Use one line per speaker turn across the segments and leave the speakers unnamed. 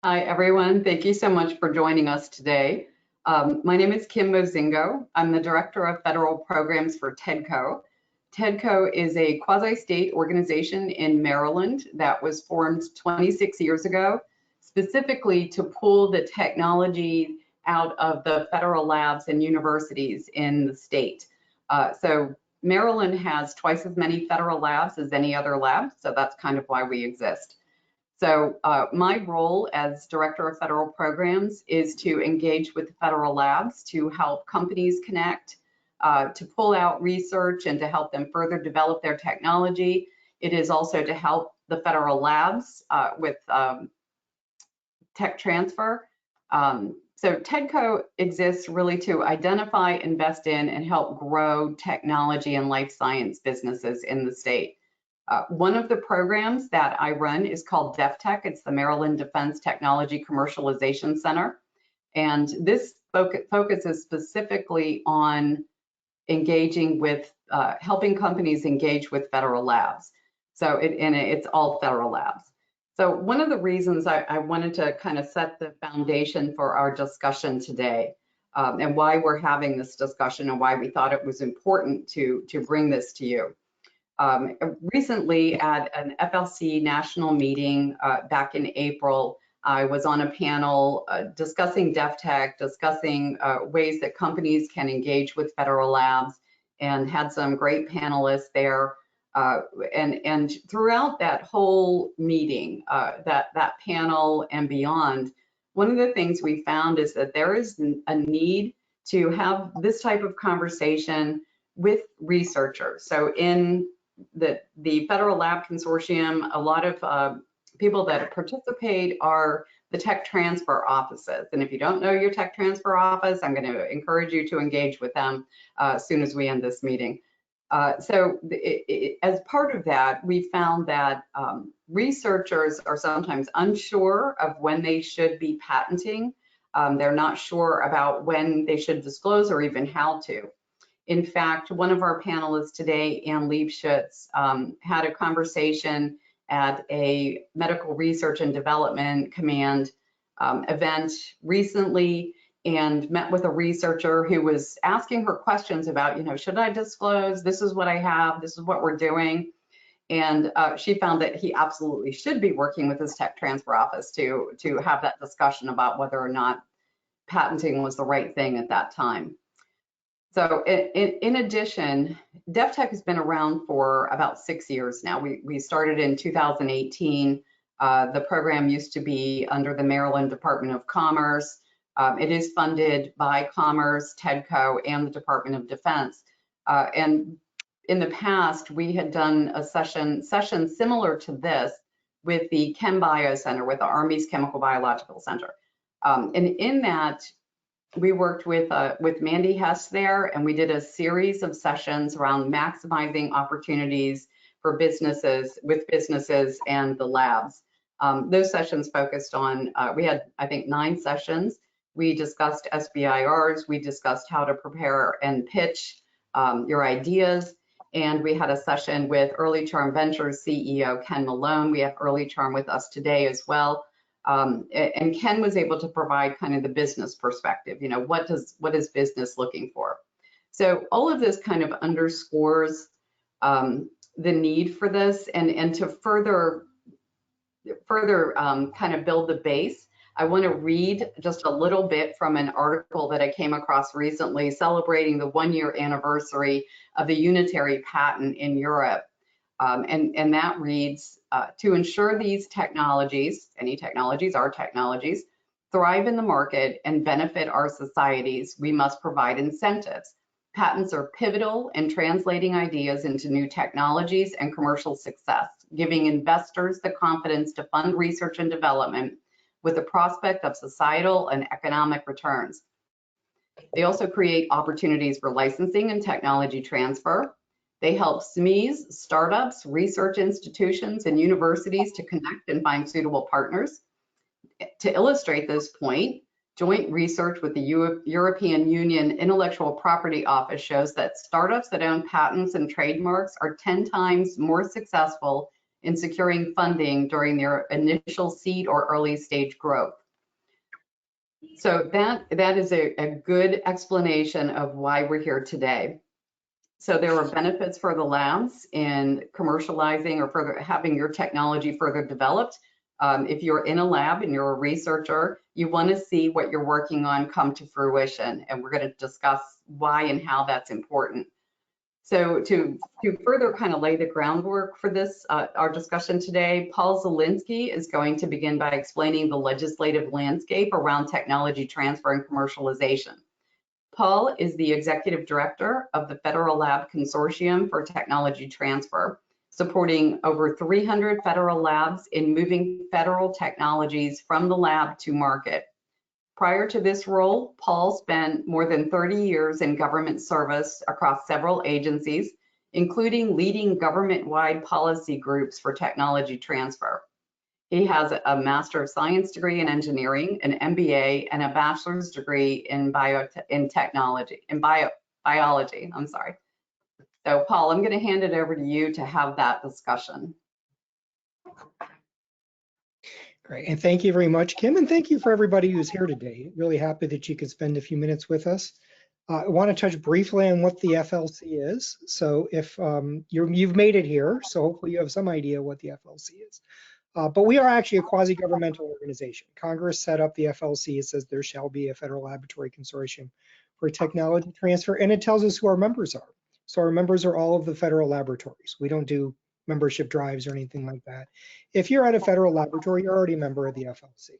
Hi, everyone. Thank you so much for joining us today. My name is Kim Mozingo. I'm the Director of Federal Programs for TEDCO. TEDCO is a quasi-state organization in Maryland that was formed 26 years ago, specifically to pull the technology out of the federal labs and universities in the state. So Maryland has twice as many federal labs as any other lab, so that's kind of why we exist. So my role as Director of Federal Programs is to engage with the federal labs to help companies connect, to pull out research and to help them further develop their technology. It is also to help the federal labs with tech transfer. So TEDCO exists really to identify, invest in, and help grow technology and life science businesses in the state. One of the programs that I run is called DefTech. It's the Maryland Defense Technology Commercialization Center. And this focuses specifically on engaging with, helping companies engage with federal labs. So it's all federal labs. So one of the reasons I wanted to kind of set the foundation for our discussion today and why we're having this discussion and why we thought it was important to bring this to you. Recently at an FLC national meeting back in April, I was on a panel discussing DefTech, discussing ways that companies can engage with federal labs, and had some great panelists there. And throughout that whole meeting, that panel and beyond, one of the things we found is that there is a need to have this type of conversation with researchers. So in the Federal Lab Consortium, a lot of people that participate are the tech transfer offices. And if you don't know your tech transfer office, I'm going to encourage you to engage with them as soon as we end this meeting. So as part of that, we found that researchers are sometimes unsure of when they should be patenting. They're not sure about when they should disclose or even how to. In fact, one of our panelists today, Ann Liebschutz, had a conversation at a medical research and development command event recently and met with a researcher who was asking her questions about, should I disclose? This is what I have. This is what we're doing. And she found that he absolutely should be working with his tech transfer office to have that discussion about whether or not patenting was the right thing at that time. So in addition, DefTech has been around for about 6 years now. We started in 2018. The program used to be under the Maryland Department of Commerce. It is funded by Commerce, TEDCO, and the Department of Defense. And in the past, we had done a session similar to this with the ChemBio Center, with the Army's Chemical Biological Center. And in that, we worked with Mandy Hess there, and we did a series of sessions around maximizing opportunities for businesses, with businesses and the labs. Those sessions focused on, we had, I think, 9 sessions. We discussed SBIRs, we discussed how to prepare and pitch your ideas, and we had a session with Early Charm Ventures CEO Ken Malone. We have Early Charm with us today as well. And Ken was able to provide kind of the business perspective, what is business looking for? So all of this kind of underscores the need for this, and to further kind of build the base, I want to read just a little bit from an article that I came across recently celebrating the 1-year anniversary of the unitary patent in Europe. And that reads, to ensure these technologies, any technologies are technologies, thrive in the market and benefit our societies, we must provide incentives. Patents are pivotal in translating ideas into new technologies and commercial success, giving investors the confidence to fund research and development with the prospect of societal and economic returns. They also create opportunities for licensing and technology transfer. They help SMEs, startups, research institutions, and universities to connect and find suitable partners. To illustrate this point, joint research with the European Union Intellectual Property Office shows that startups that own patents and trademarks are 10 times more successful in securing funding during their initial seed or early stage growth. So that is a good explanation of why we're here today. So there are benefits for the labs in commercializing or further having your technology further developed. If you're in a lab and you're a researcher, you want to see what you're working on come to fruition, and we're going to discuss why and how that's important. So to further kind of lay the groundwork for this, our discussion today, Paul Zielinski is going to begin by explaining the legislative landscape around technology transfer and commercialization. Paul is the Executive Director of the Federal Lab Consortium for Technology Transfer, supporting over 300 federal labs in moving federal technologies from the lab to market. Prior to this role, Paul spent more than 30 years in government service across several agencies, including leading government-wide policy groups for technology transfer. He has a Master of Science degree in engineering, an MBA, and a bachelor's degree in biology. I'm sorry. So Paul, I'm going to hand it over to you to have that discussion.
Great, and thank you very much, Kim, and thank you for everybody who's here today. Really happy that you could spend a few minutes with us. I want to touch briefly on what the FLC is. So if you've made it here, so hopefully you have some idea what the FLC is. But we are actually a quasi-governmental organization. Congress set up the FLC. It says there shall be a Federal Laboratory Consortium for technology transfer, and it tells us who our members are. So our members are all of the federal laboratories. We don't do membership drives or anything like that. If you're at a federal laboratory, you're already a member of the FLC.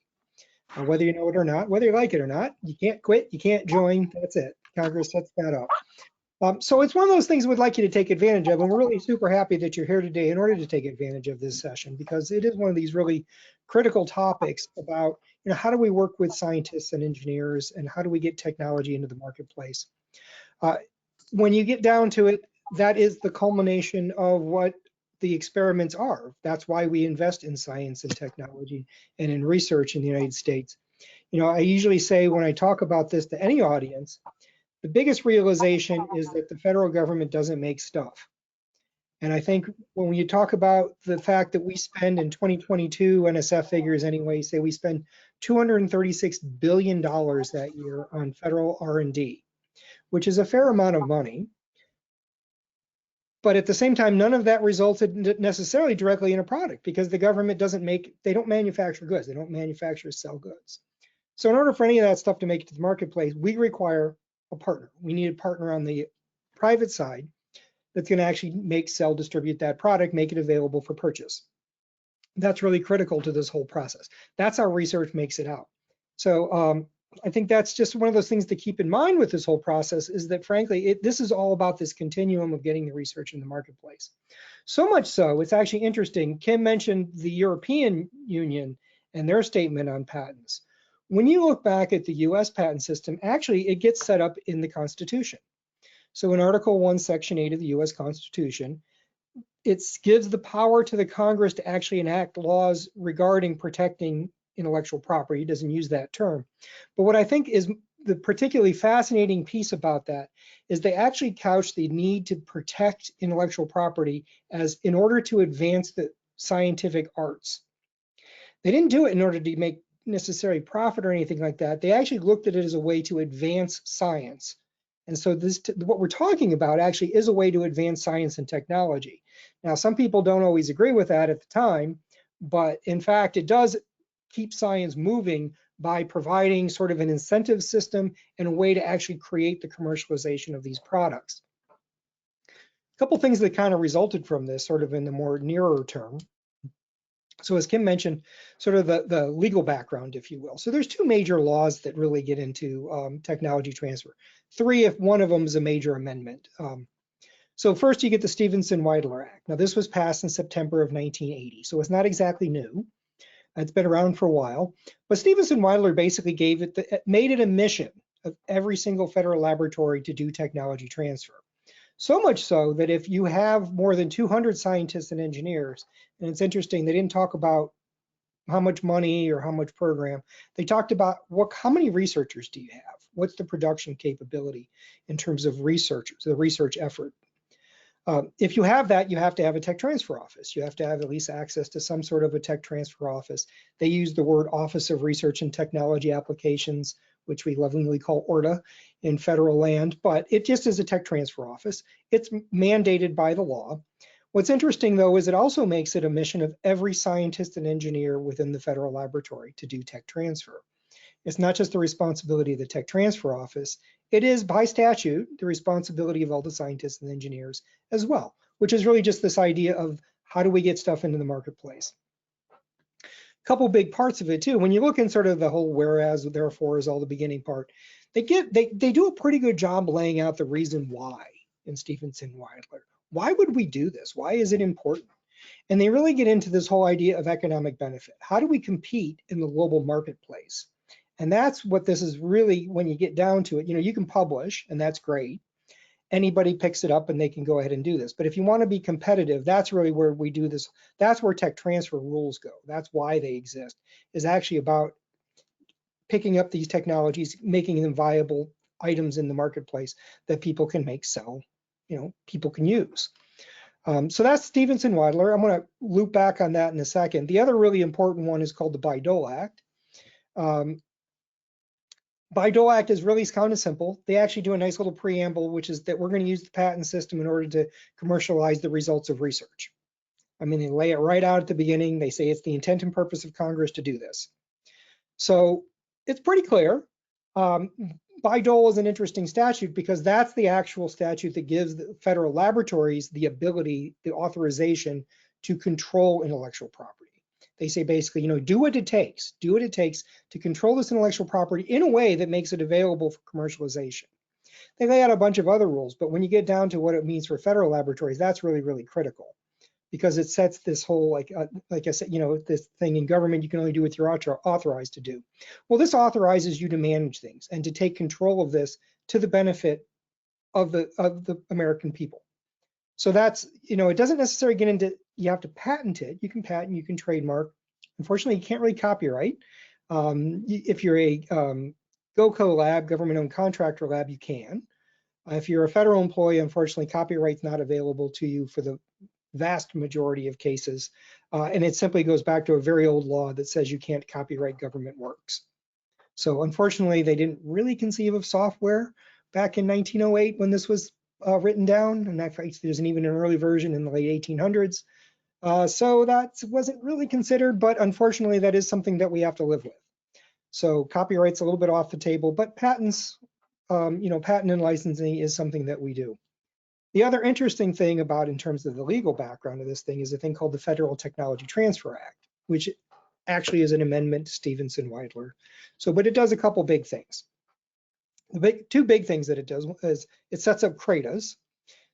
Whether you know it or not, whether you like it or not, you can't quit, you can't join, that's it. Congress sets that up. So it's one of those things we'd like you to take advantage of, and we're really super happy that you're here today in order to take advantage of this session, because it is one of these really critical topics about, how do we work with scientists and engineers, and how do we get technology into the marketplace. When you get down to it, that is the culmination of what the experiments are. That's why we invest in science and technology and in research in the United States. I usually say when I talk about this to any audience, the biggest realization is that the federal government doesn't make stuff. And I think when you talk about the fact that we spend in 2022, NSF figures anyway, say we spend $236 billion that year on federal R&D, which is a fair amount of money. But at the same time, none of that resulted necessarily directly in a product, because the government they don't manufacture goods. They don't manufacture, sell goods. So in order for any of that stuff to make it to the marketplace, we require a partner. We need a partner on the private side that's going to actually make, sell, distribute that product, make it available for purchase. That's really critical to this whole process. That's how research makes it out. So I think that's just one of those things to keep in mind with this whole process, is that frankly, this is all about this continuum of getting the research in the marketplace. So much so, it's actually interesting. Kim mentioned the European Union and their statement on patents. When you look back at the US patent system, actually it gets set up in the Constitution. So in Article 1, Section 8 of the US Constitution, it gives the power to the Congress to actually enact laws regarding protecting intellectual property. It doesn't use that term. But what I think is the particularly fascinating piece about that is they actually couch the need to protect intellectual property as in order to advance the scientific arts. They didn't do it in order to make necessary profit or anything like that. They actually looked at it as a way to advance science. And so what we're talking about actually is a way to advance science and technology. Now, some people don't always agree with that at the time, but in fact, it does keep science moving by providing sort of an incentive system and a way to actually create the commercialization of these products. A couple things that kind of resulted from this sort of in the more nearer term. So as Kim mentioned, sort of the legal background, if you will. So there's two major laws that really get into technology transfer. Three if one of them is a major amendment. So first you get the Stevenson-Weidler Act. Now this was passed in September of 1980, so it's not exactly new. It's been around for a while, but Stevenson-Weidler basically made it a mission of every single federal laboratory to do technology transfer. So much so that if you have more than 200 scientists and engineers, and it's interesting, they didn't talk about how much money or how much program, they talked about how many researchers do you have? What's the production capability in terms of researchers, the research effort? If you have that, you have to have a tech transfer office. You have to have at least access to some sort of a tech transfer office. They use the word Office of Research and Technology Applications, which we lovingly call ORTA in federal land, but it just is a tech transfer office. It's mandated by the law. What's interesting, though, is it also makes it a mission of every scientist and engineer within the federal laboratory to do tech transfer. It's not just the responsibility of the tech transfer office, it is by statute the responsibility of all the scientists and engineers as well, which is really just this idea of how do we get stuff into the marketplace. A couple big parts of it too. When you look in sort of the whole whereas, therefore is all the beginning part, they do a pretty good job laying out the reason why in Stephenson-Weidler. Why would we do this? Why is it important? And they really get into this whole idea of economic benefit. How do we compete in the global marketplace? And that's what this is really, when you get down to it, you can publish, and that's great. Anybody picks it up and they can go ahead and do this. But if you want to be competitive, that's really where we do this. That's where tech transfer rules go. That's why they exist, is actually about picking up these technologies, making them viable items in the marketplace that people can make, sell, people can use. So that's Stephenson-Weidler. I'm going to loop back on that in a second. The other really important one is called the Bayh-Dole Act. Bayh-Dole Act is really kind of simple. They actually do a nice little preamble, which is that we're going to use the patent system in order to commercialize the results of research. I mean, they lay it right out at the beginning. They say it's the intent and purpose of Congress to do this. So it's pretty clear. Bayh-Dole is an interesting statute because that's the actual statute that gives the federal laboratories the ability, the authorization to control intellectual property. They say basically, do what it takes to control this intellectual property in a way that makes it available for commercialization. They lay out a bunch of other rules, but when you get down to what it means for federal laboratories, that's really, really critical because it sets this whole, like I said, this thing in government, you can only do what you're authorized to do. Well, this authorizes you to manage things and to take control of this to the benefit of the American people. So that's, it doesn't necessarily get into, you have to patent it. You can patent, you can trademark. Unfortunately, you can't really copyright. If you're a GOCO lab, government-owned contractor lab, you can. If you're a federal employee, unfortunately, copyright's not available to you for the vast majority of cases. And it simply goes back to a very old law that says you can't copyright government works. So unfortunately, they didn't really conceive of software back in 1908 when this was written down, and there's even an early version in the late 1800s. So that wasn't really considered, but unfortunately, that is something that we have to live with. So copyright's a little bit off the table, but patents, patent and licensing is something that we do. The other interesting thing about in terms of the legal background of this thing is a thing called the Federal Technology Transfer Act, which actually is an amendment to Stephenson-Weidler. So, but it does a couple big things. The two big things that it does is it sets up CRADAs,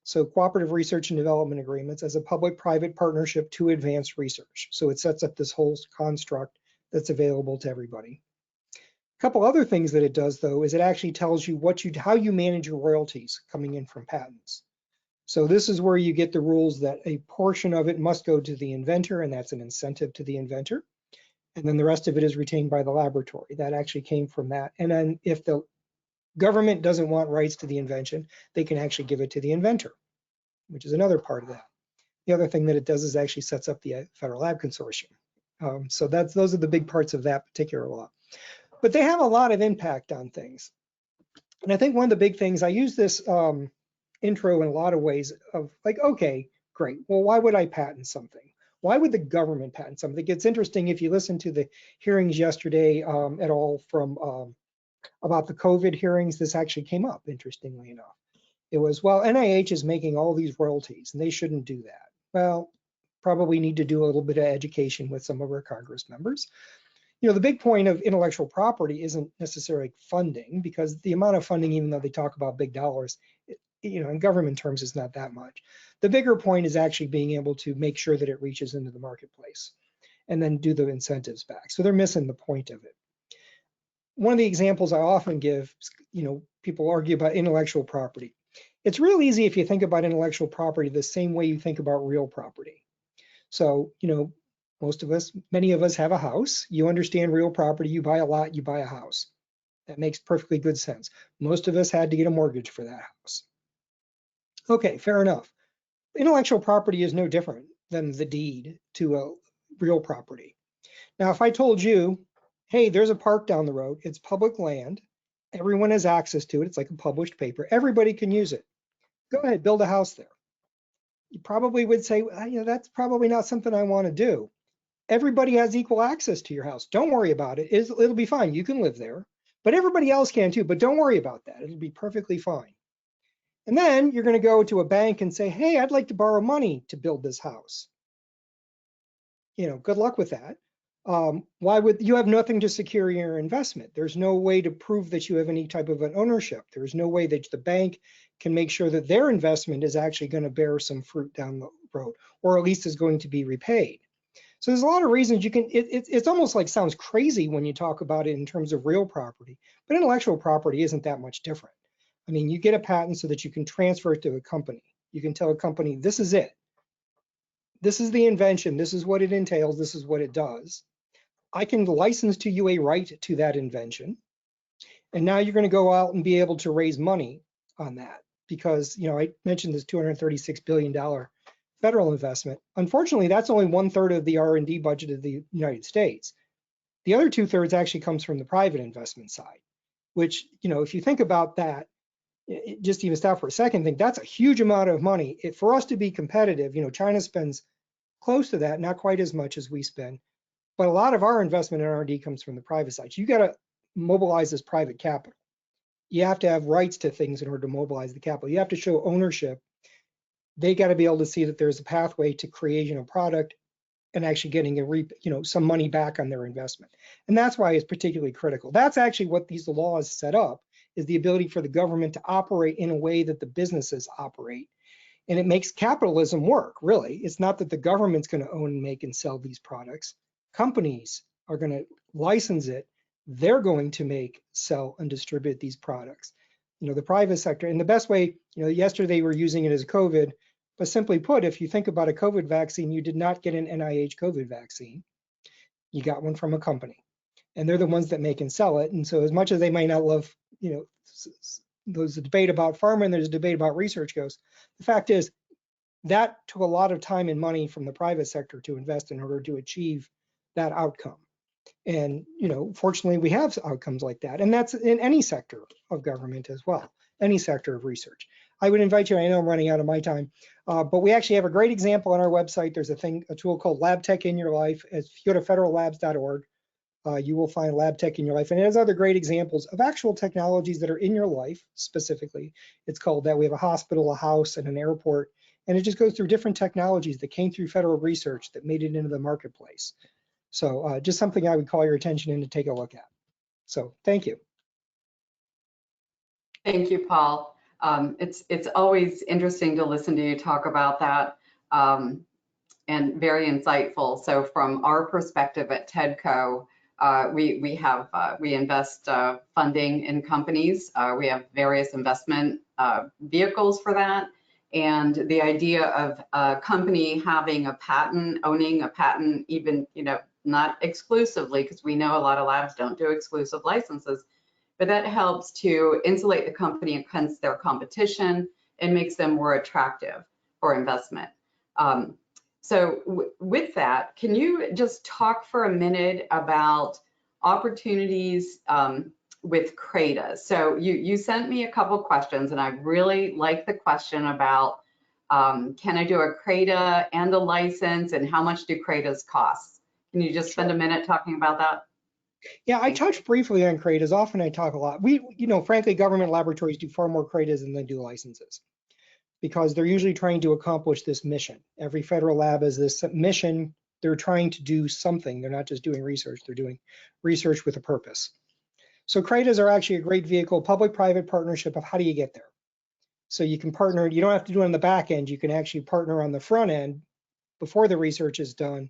so cooperative research and development agreements, as a public-private partnership to advance research. So it sets up this whole construct that's available to everybody. A couple other things that it does, though, is it actually tells you how you manage your royalties coming in from patents. So this is where you get the rules that a portion of it must go to the inventor, and that's an incentive to the inventor. And then the rest of it is retained by the laboratory. That actually came from that. And then if the government doesn't want rights to the invention, they can actually give it to the inventor, which is another part of that. The other thing that it does is actually sets up the Federal Lab Consortium. So those are the big parts of that particular law. But they have a lot of impact on things. And I think one of the big things, I use this intro in a lot of ways of like, okay, great. Well, why would I patent something? Why would the government patent something? It's interesting if you listen to the hearings yesterday at all from about the COVID hearings, this actually came up, interestingly enough. It was, well, NIH is making all these royalties and they shouldn't do that. Well, probably need to do a little bit of education with some of our Congress members. The big point of intellectual property isn't necessarily funding, because the amount of funding, even though they talk about big dollars, in government terms is not that much. The bigger point is actually being able to make sure that it reaches into the marketplace and then do the incentives back. So they're missing the point of it. One of the examples I often give, people argue about intellectual property. It's real easy if you think about intellectual property the same way you think about real property. So, many of us have a house. You understand real property, you buy a lot, you buy a house. That makes perfectly good sense. Most of us had to get a mortgage for that house. Okay, fair enough. Intellectual property is no different than the deed to a real property. Now, if I told you, hey, there's a park down the road, it's public land, everyone has access to it, it's like a published paper, everybody can use it. Go ahead, build a house there. You probably would say, well, that's probably not something I want to do. Everybody has equal access to your house. Don't worry about it. It'll be fine. You can live there, but everybody else can too. But don't worry about that. It'll be perfectly fine. And then you're going to go to a bank and say, hey, I'd like to borrow money to build this house. Good luck with that. Why would you have nothing to secure your investment? There's no way to prove that you have any type of an ownership. There's no way that the bank can make sure that their investment is actually going to bear some fruit down the road, or at least is going to be repaid. So there's a lot of reasons you can, it's almost like sounds crazy when you talk about it in terms of real property, but intellectual property isn't that much different. I mean, you get a patent so that you can transfer it to a company. You can tell a company, this is it. This is the invention. This is what it entails. This is what it does. I can license to you a right to that invention. And now you're going to go out and be able to raise money on that because, I mentioned this $236 billion federal investment. Unfortunately, that's only 1/3 of the R&D budget of the United States. The other 2/3 actually comes from the private investment side, which, if you think about that, just even stop for a second, think that's a huge amount of money. For us to be competitive, China spends close to that, not quite as much as we spend, but a lot of our investment in R&D comes from the private side. So you got to mobilize this private capital. You have to have rights to things in order to mobilize the capital. You have to show ownership. They got to be able to see that there's a pathway to creating a product and actually getting some money back on their investment. And that's why it's particularly critical. That's actually what these laws set up, is the ability for the government to operate in a way that the businesses operate. And it makes capitalism work, really. It's not that the government's going to own, make, and sell these products. Companies are going to license it. They're going to make, sell, and distribute these products. The private sector, and the best way, yesterday we're using it as COVID, but simply put, if you think about a COVID vaccine, you did not get an NIH COVID vaccine. You got one from a company, and they're the ones that make and sell it. And so as much as they might not love, there's a debate about pharma and there's a debate about research goes, the fact is that took a lot of time and money from the private sector to invest in order to achieve that outcome. And, fortunately, we have outcomes like that. And that's in any sector of government as well, any sector of research. I would invite you, I know I'm running out of my time, but we actually have a great example on our website. There's a tool called Lab Tech in Your Life. If you go to federallabs.org, you will find Lab Tech in Your Life. And it has other great examples of actual technologies that are in your life specifically. It's called that. We have a hospital, a house, and an airport. And it just goes through different technologies that came through federal research that made it into the marketplace. So just something I would call your attention in to take a look at. So thank you.
Thank you, Paul. It's always interesting to listen to you talk about that, and very insightful. So from our perspective at TEDCO, we invest funding in companies. We have various investment vehicles for that. And the idea of a company having a patent, owning a patent, even, not exclusively, because we know a lot of labs don't do exclusive licenses, but that helps to insulate the company against their competition and makes them more attractive for investment. So with that, can you just talk for a minute about opportunities with CRADA? So you sent me a couple questions, and I really like the question about can I do a CRADA and a license, and how much do CRADAs cost? Can you just spend a minute talking about that?
Yeah, I touched briefly on CRADAs. Often I talk a lot. Frankly, government laboratories do far more CRADAs than they do licenses, because they're usually trying to accomplish this mission. Every federal lab has this mission. They're trying to do something. They're not just doing research. They're doing research with a purpose. So CRADAs are actually a great vehicle, public-private partnership of how do you get there. So you can partner. You don't have to do it on the back end. You can actually partner on the front end before the research is done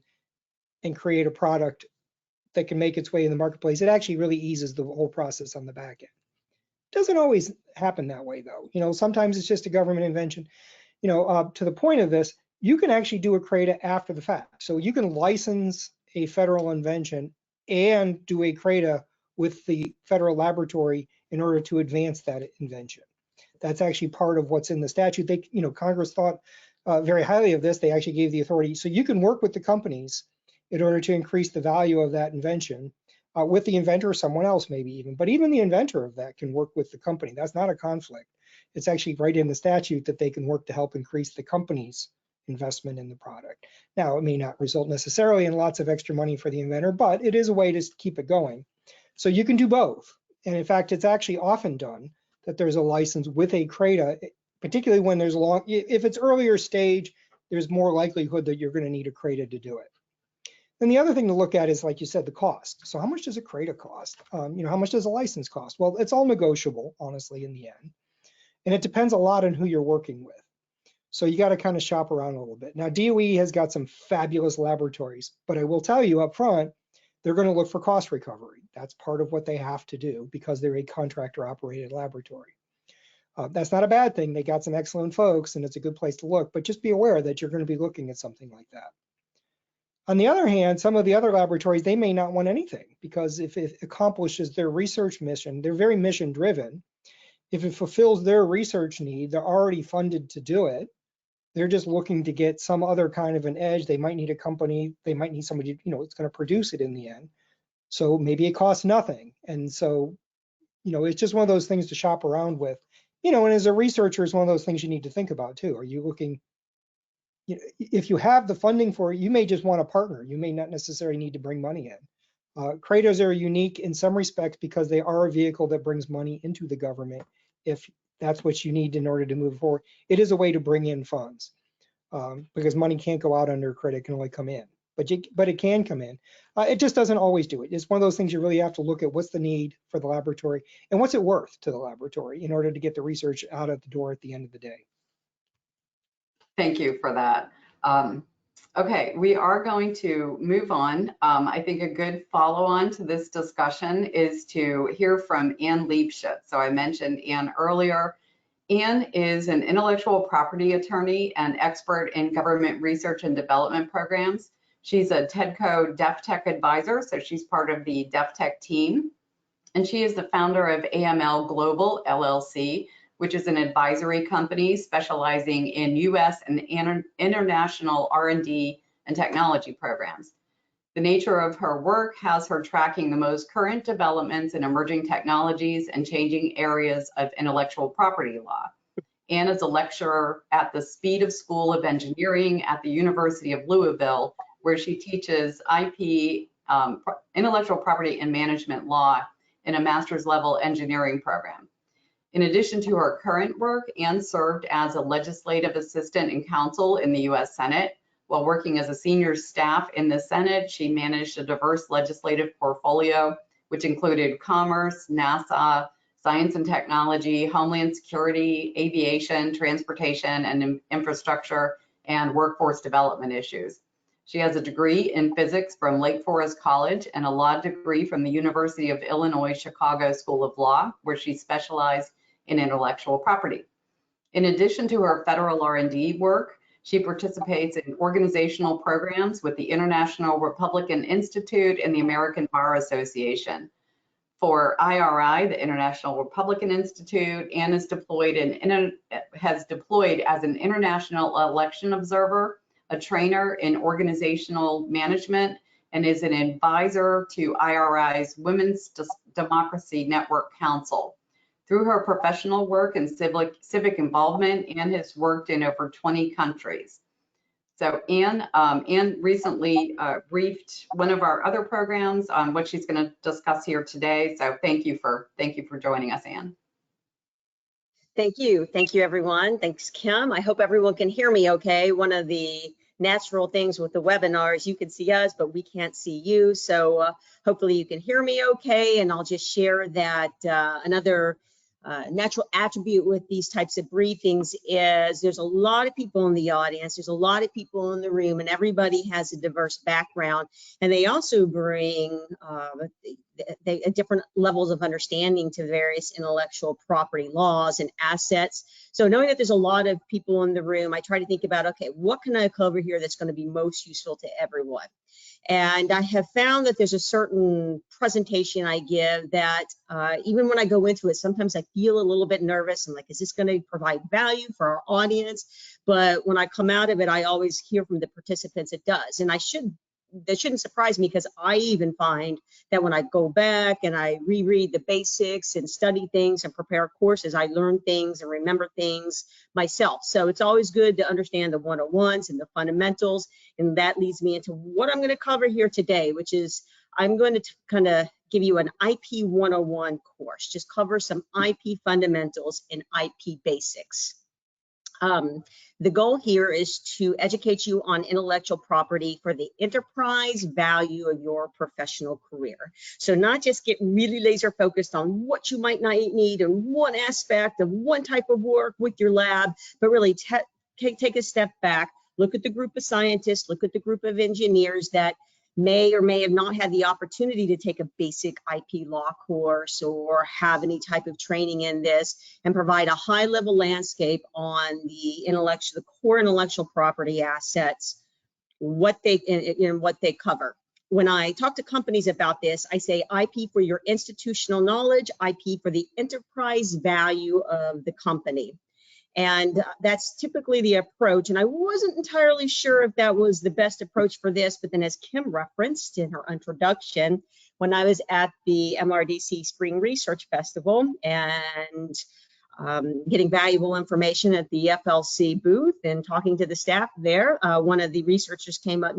and create a product that can make its way in the marketplace. It actually really eases the whole process on the back end. Doesn't always happen that way, though. Sometimes it's just a government invention. To the point of this, you can actually do a CRADA after the fact. So you can license a federal invention and do a CRADA with the federal laboratory in order to advance that invention. That's actually part of what's in the statute. Congress thought very highly of this. They actually gave the authority. So you can work with the companies in order to increase the value of that invention with the inventor or someone else maybe even. But even the inventor of that can work with the company. That's not a conflict. It's actually right in the statute that they can work to help increase the company's investment in the product. Now, it may not result necessarily in lots of extra money for the inventor, but it is a way to keep it going. So you can do both. And in fact, it's actually often done that there's a license with a CRADA, particularly when there's if it's earlier stage, there's more likelihood that you're going to need a CRADA to do it. Then the other thing to look at is, like you said, the cost. So how much does a CRADA cost? How much does a license cost? Well, it's all negotiable, honestly, in the end. And it depends a lot on who you're working with. So you got to kind of shop around a little bit. Now, DOE has got some fabulous laboratories, but I will tell you up front, they're going to look for cost recovery. That's part of what they have to do because they're a contractor operated laboratory. That's not a bad thing. They got some excellent folks and it's a good place to look, but just be aware that you're going to be looking at something like that. On the other hand, some of the other laboratories, they may not want anything because if it accomplishes their research mission, they're very mission driven. If it fulfills their research need, they're already funded to do it. They're just looking to get some other kind of an edge. They might need a company, they might need somebody, it's going to produce it in the end. So maybe it costs nothing. And so, it's just one of those things to shop around with, and as a researcher, it's one of those things you need to think about too. Are you looking, if you have the funding for it, you may just want a partner. You may not necessarily need to bring money in. CRADAs are unique in some respects because they are a vehicle that brings money into the government if that's what you need in order to move forward. It is a way to bring in funds because money can't go out under credit, it can only come in, but it can come in. It just doesn't always do it. It's one of those things you really have to look at what's the need for the laboratory and what's it worth to the laboratory in order to get the research out of the door at the end of the day.
Thank you for that. Okay, we are going to move on. I think a good follow-on to this discussion is to hear from Ann Liebschitz. So I mentioned Ann earlier. Ann is an intellectual property attorney and expert in government research and development programs. She's a TEDCO DefTech advisor, so she's part of the DefTech team. And she is the founder of AML Global, LLC, which is an advisory company specializing in US and international R&D and technology programs. The nature of her work has her tracking the most current developments in emerging technologies and changing areas of intellectual property law. Ann is a lecturer at the Speed School of Engineering at the University of Louisville, where she teaches IP, intellectual property and management law in a master's level engineering program. In addition to her current work, Ann served as a legislative assistant and counsel in the US Senate. While working as a senior staff in the Senate, she managed a diverse legislative portfolio, which included commerce, NASA, science and technology, homeland security, aviation, transportation, and infrastructure, and workforce development issues. She has a degree in physics from Lake Forest College and a law degree from the University of Illinois Chicago School of Law, where she specialized in intellectual property. In addition to her federal R&D work, she participates in organizational programs with the International Republican Institute and the American Bar Association. For IRI, the International Republican Institute, Ann is has deployed as an international election observer, a trainer in organizational management, and is an advisor to IRI's Women's Democracy Network Council. Through her professional work and civic involvement, Ann has worked in over 20 countries. So Ann recently briefed one of our other programs on what she's going to discuss here today. So thank you for joining us, Ann.
Thank you everyone. Thanks, Kim. I hope everyone can hear me okay. One of the natural things with the webinar is you can see us, but we can't see you. So hopefully you can hear me okay. And I'll just share that another natural attribute with these types of briefings is there's a lot of people in the audience, there's a lot of people in the room, and everybody has a diverse background, and they also bring different levels of understanding to various intellectual property laws and assets. So knowing that there's a lot of people in the room, I try to think about, okay, what can I cover here that's going to be most useful to everyone? And I have found that there's a certain presentation I give that even when I go into it, sometimes I feel a little bit nervous. I'm like, is this going to provide value for our audience? But when I come out of it, I always hear from the participants it does. And that shouldn't surprise me, because I even find that when I go back and I reread the basics and study things and prepare courses, I learn things and remember things myself. So it's always good to understand the 101s and the fundamentals. And that leads me into what I'm going to cover here today, which is I'm going to kind of give you an IP 101 course, just cover some IP fundamentals and IP basics. The goal here is to educate you on intellectual property for the enterprise value of your professional career. So not just get really laser focused on what you might not need in one aspect of one type of work with your lab, but really take a step back, look at the group of scientists, look at the group of engineers that may or may have not had the opportunity to take a basic IP law course or have any type of training in this, and provide a high-level landscape on the core intellectual property assets, what they cover. When I talk to companies about this, I say IP for your institutional knowledge, IP for the enterprise value of the company. And that's typically the approach. And I wasn't entirely sure if that was the best approach for this, but then as Kim referenced in her introduction, when I was at the MRDC Spring Research Festival and getting valuable information at the FLC booth and talking to the staff there, one of the researchers came up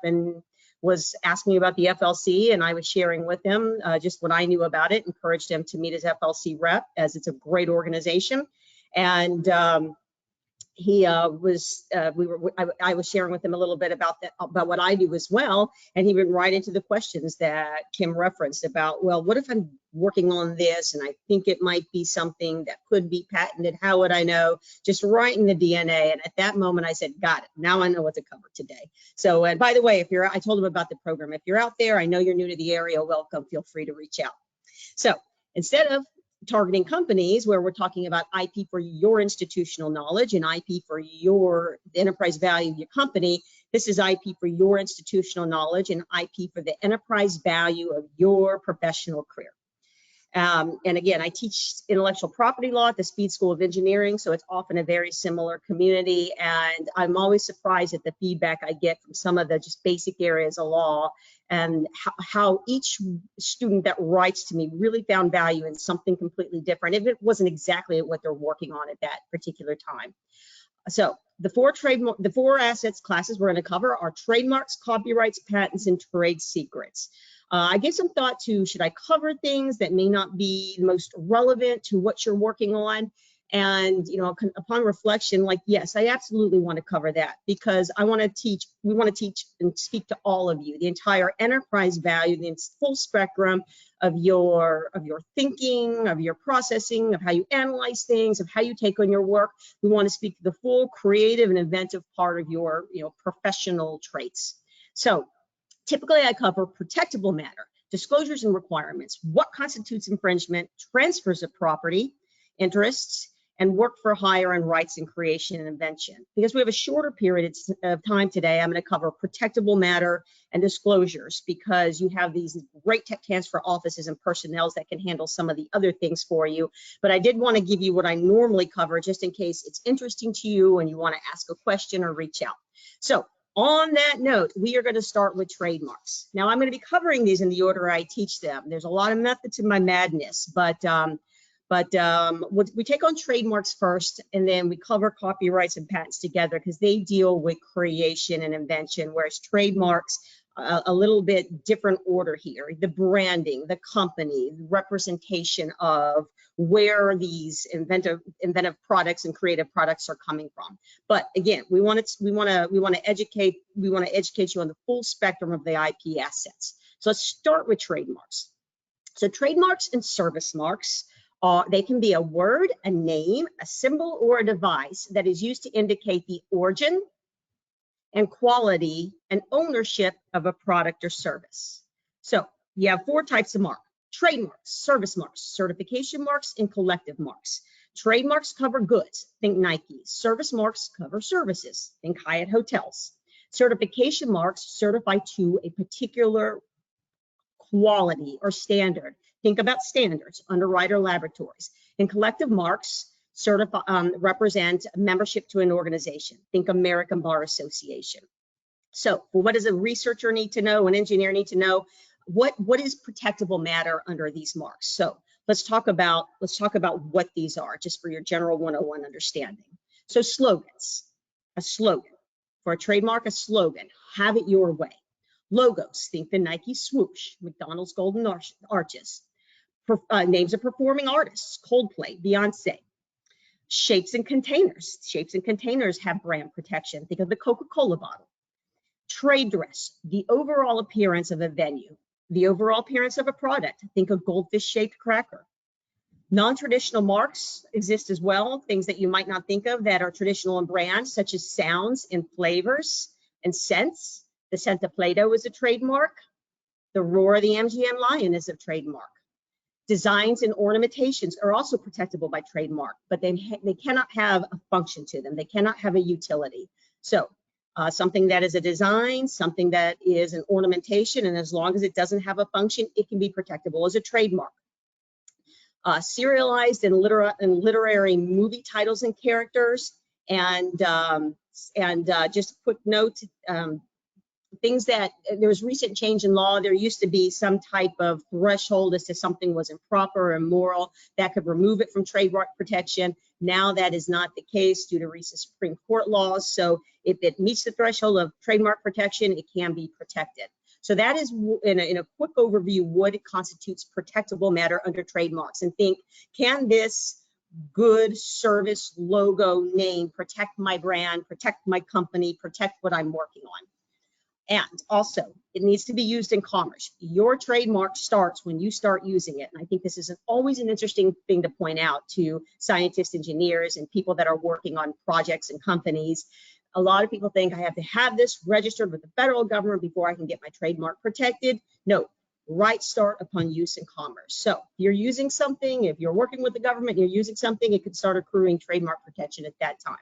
and was asking me about the FLC, and I was sharing with him just what I knew about it, encouraged him to meet his FLC rep, as it's a great organization. And I was sharing with him a little bit about what I do as well, and he went right into the questions that Kim referenced about, well, what if I'm working on this and I think it might be something that could be patented? How would I know? Just right in the DNA. And at that moment, I said, got it. Now I know what to cover today. So, and by the way, I told him about the program. If you're out there, I know you're new to the area, welcome. Feel free to reach out. So instead of targeting companies where we're talking about IP for your institutional knowledge and IP for the enterprise value of your company, this is IP for your institutional knowledge and IP for the enterprise value of your professional career. And again, I teach intellectual property law at the Speed School of Engineering, so it's often a very similar community, and I'm always surprised at the feedback I get from some of the just basic areas of law, and how each student that writes to me really found value in something completely different, if it wasn't exactly what they're working on at that particular time. So the four assets classes we're going to cover are trademarks, copyrights, patents, and trade secrets. I gave some thought to, should I cover things that may not be most relevant to what you're working on? And, you know, upon reflection, like, yes, I absolutely want to cover that, because we want to teach and speak to all of you, the entire enterprise value, the full spectrum of your thinking, of your processing, of how you analyze things, of how you take on your work. We want to speak to the full creative and inventive part of your, professional traits. So typically I cover protectable matter, disclosures and requirements, what constitutes infringement, transfers of property, interests, and work for hire and rights in creation and invention. Because we have a shorter period of time today, I'm going to cover protectable matter and disclosures, because you have these great tech transfer offices and personnel that can handle some of the other things for you. But I did want to give you what I normally cover, just in case it's interesting to you and you want to ask a question or reach out. So on that note, we are going to start with trademarks. Now, I'm going to be covering these in the order I teach them. There's a lot of method to my madness, but we take on trademarks first, and then we cover copyrights and patents together, because they deal with creation and invention, whereas trademarks, a little bit different order here. The branding, the company, the representation of where these inventive products and creative products are coming from. But again, we want to educate you on the full spectrum of the IP assets. So let's start with trademarks. So trademarks and service marks, they can be a word, a name, a symbol, or a device that is used to indicate the origin and quality and ownership of a product or service. So You have 4 types of mark: trademarks, service marks, certification marks, and collective marks. Trademarks cover goods, think Nike. Service marks cover services, think Hyatt Hotels. Certification marks certify to a particular quality or standard. Think about standards, Underwriter Laboratories. And collective marks represent membership to an organization. Think American Bar Association. So what does a researcher need to know, an engineer need to know? What is protectable matter under these marks? So let's talk about what these are, just for your general 101 understanding. So slogans, a slogan. For a trademark, a slogan, have it your way. Logos, think the Nike swoosh, McDonald's golden arches. Names of performing artists, Coldplay, Beyonce. Shapes and containers have brand protection. Think of the Coca-Cola bottle. Trade dress, the overall appearance of a venue, the overall appearance of a product. Think of goldfish-shaped cracker. Non-traditional marks exist as well, things that you might not think of that are traditional in brands, such as sounds and flavors and scents. The scent of Play-Doh is a trademark. The roar of the MGM lion is a trademark. Designs and ornamentations are also protectable by trademark, but they cannot have a function to them. They cannot have a utility. So something that is a design, something that is an ornamentation, and as long as it doesn't have a function, it can be protectable as a trademark. Serialized and literary movie titles and characters, and just a quick note, things that there was recent change in law. There used to be some type of threshold as to something was improper or immoral that could remove it from trademark protection. Now that is not the case due to recent Supreme Court laws. So if it meets the threshold of trademark protection, it can be protected. So that is, in a quick overview, what constitutes protectable matter under trademarks. And think, can this good service, logo, name protect my brand, protect my company, protect what I'm working on? And also, it needs to be used in commerce. Your trademark starts when you start using it. And I think this is always an interesting thing to point out to scientists, engineers, and people that are working on projects and companies. A lot of people think I have to have this registered with the federal government before I can get my trademark protected. No, rights start upon use in commerce. So if you're using something, if you're working with the government, you're using something, it could start accruing trademark protection at that time.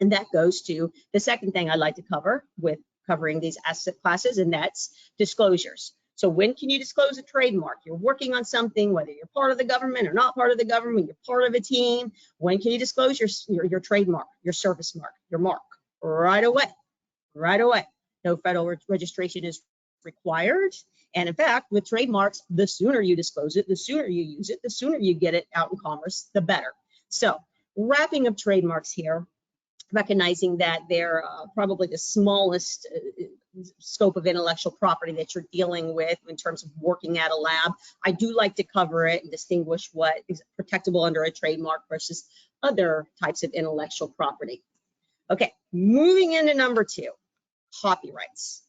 And that goes to the second thing I'd like to cover with covering these asset classes, and that's disclosures. So when can you disclose a trademark? You're working on something, whether you're part of the government or not part of the government, you're part of a team. When can you disclose your trademark, your service mark, your mark? Right away, right away. No federal registration is required. And in fact, with trademarks, the sooner you disclose it, the sooner you use it, the sooner you get it out in commerce, the better. So wrapping up trademarks here, recognizing that they're probably the smallest scope of intellectual property that you're dealing with in terms of working at a lab. I do like to cover it and distinguish what is protectable under a trademark versus other types of intellectual property. Okay, moving into number 2, copyrights.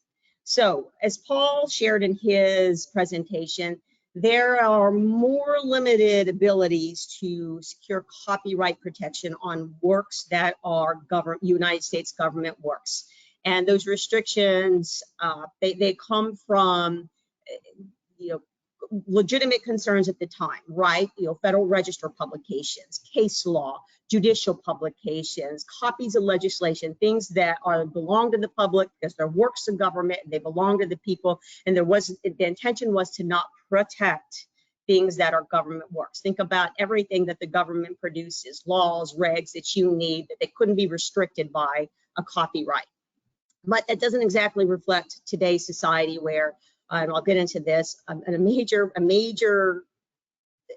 So as Paul shared in his presentation, there are more limited abilities to secure copyright protection on works that are United States government works. And those restrictions, they come from, legitimate concerns at the time, right? Federal Register publications, case law, judicial publications, copies of legislation, things that belong to the public because they're works of government and they belong to the people. And the intention was to not protect things that are government works. Think about everything that the government produces, laws, regs that you need, that they couldn't be restricted by a copyright. But that doesn't exactly reflect today's society where, and I'll get into this, a major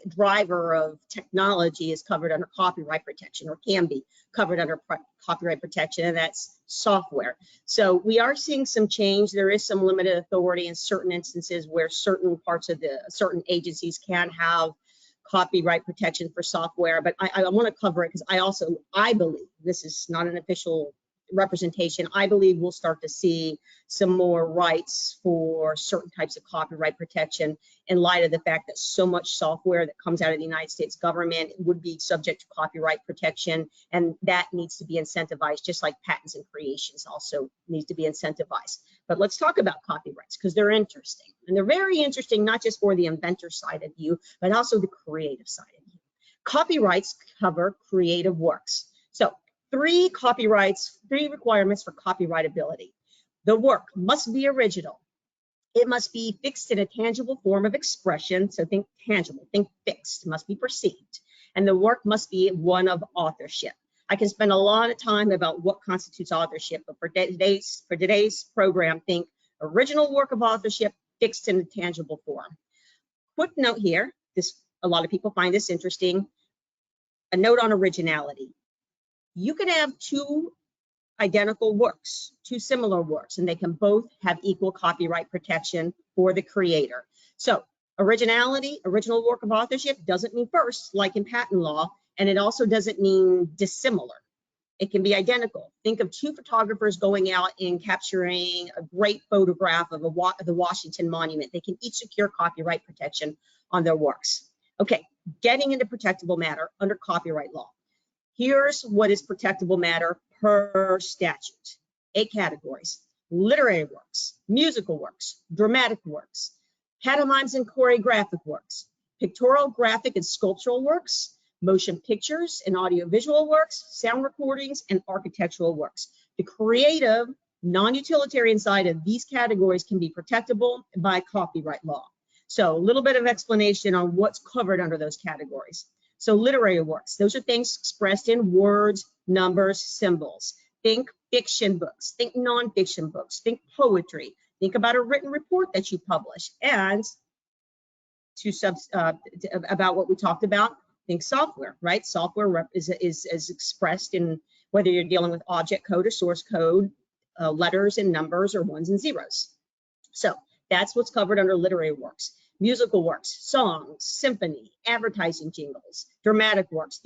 driver of technology is covered under copyright protection, or can be covered under copyright protection, and that's software. So we are seeing some change. There is some limited authority in certain instances where certain parts of certain agencies can have copyright protection for software, but I want to cover it because I believe, this is not an official representation, I believe we'll start to see some more rights for certain types of copyright protection in light of the fact that so much software that comes out of the United States government would be subject to copyright protection, and that needs to be incentivized, just like patents and creations also needs to be incentivized. But let's talk about copyrights, because they're interesting. And they're very interesting, not just for the inventor side of you, but also the creative side of you. Copyrights cover creative works. So three requirements for copyrightability. The work must be original. It must be fixed in a tangible form of expression. So think tangible, think fixed, must be perceived. And the work must be one of authorship. I can spend a lot of time about what constitutes authorship, but for today's program, think original work of authorship fixed in a tangible form. Quick note here, a lot of people find this interesting. A note on originality. You can have two identical works, two similar works, and they can both have equal copyright protection for the creator. So originality, original work of authorship, doesn't mean first, like in patent law, and it also doesn't mean dissimilar. It can be identical. Think of two photographers going out and capturing a great photograph of the Washington Monument. They can each secure copyright protection on their works. Okay, getting into protectable matter under copyright law. Here's what is protectable matter per statute. 8 categories: literary works, musical works, dramatic works, pantomimes and choreographic works, pictorial, graphic, and sculptural works, motion pictures and audiovisual works, sound recordings, and architectural works. The creative, non-utilitarian side of these categories can be protectable by copyright law. So a little bit of explanation on what's covered under those categories. So literary works, those are things expressed in words, numbers, symbols. Think fiction books, think nonfiction books, think poetry, think about a written report that you publish. And about what we talked about, think software, right? Software is expressed in whether you're dealing with object code or source code, letters and numbers, or ones and zeros. So that's what's covered under literary works. Musical works, songs, symphony, advertising jingles, dramatic works,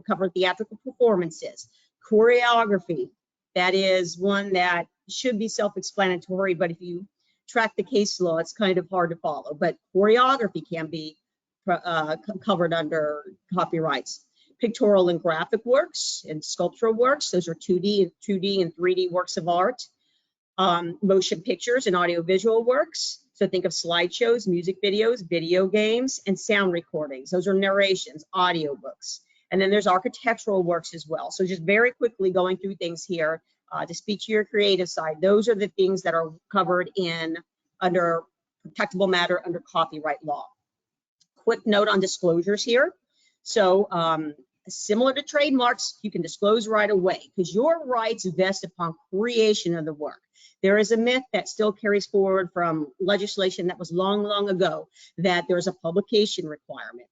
cover theatrical performances, choreography. That is one that should be self-explanatory, but if you track the case law, it's kind of hard to follow. But choreography can be covered under copyrights. Pictorial and graphic works and sculptural works, those are 2D and 3D works of art. Motion pictures and audiovisual works. So think of slideshows, music videos, video games, and sound recordings. Those are narrations, audiobooks. And then there's architectural works as well. So just very quickly going through things here to speak to your creative side. Those are the things that are covered under protectable matter under copyright law. Quick note on disclosures here. So similar to trademarks, you can disclose right away because your rights vest upon creation of the work. There is a myth that still carries forward from legislation that was long, long ago that there's a publication requirement.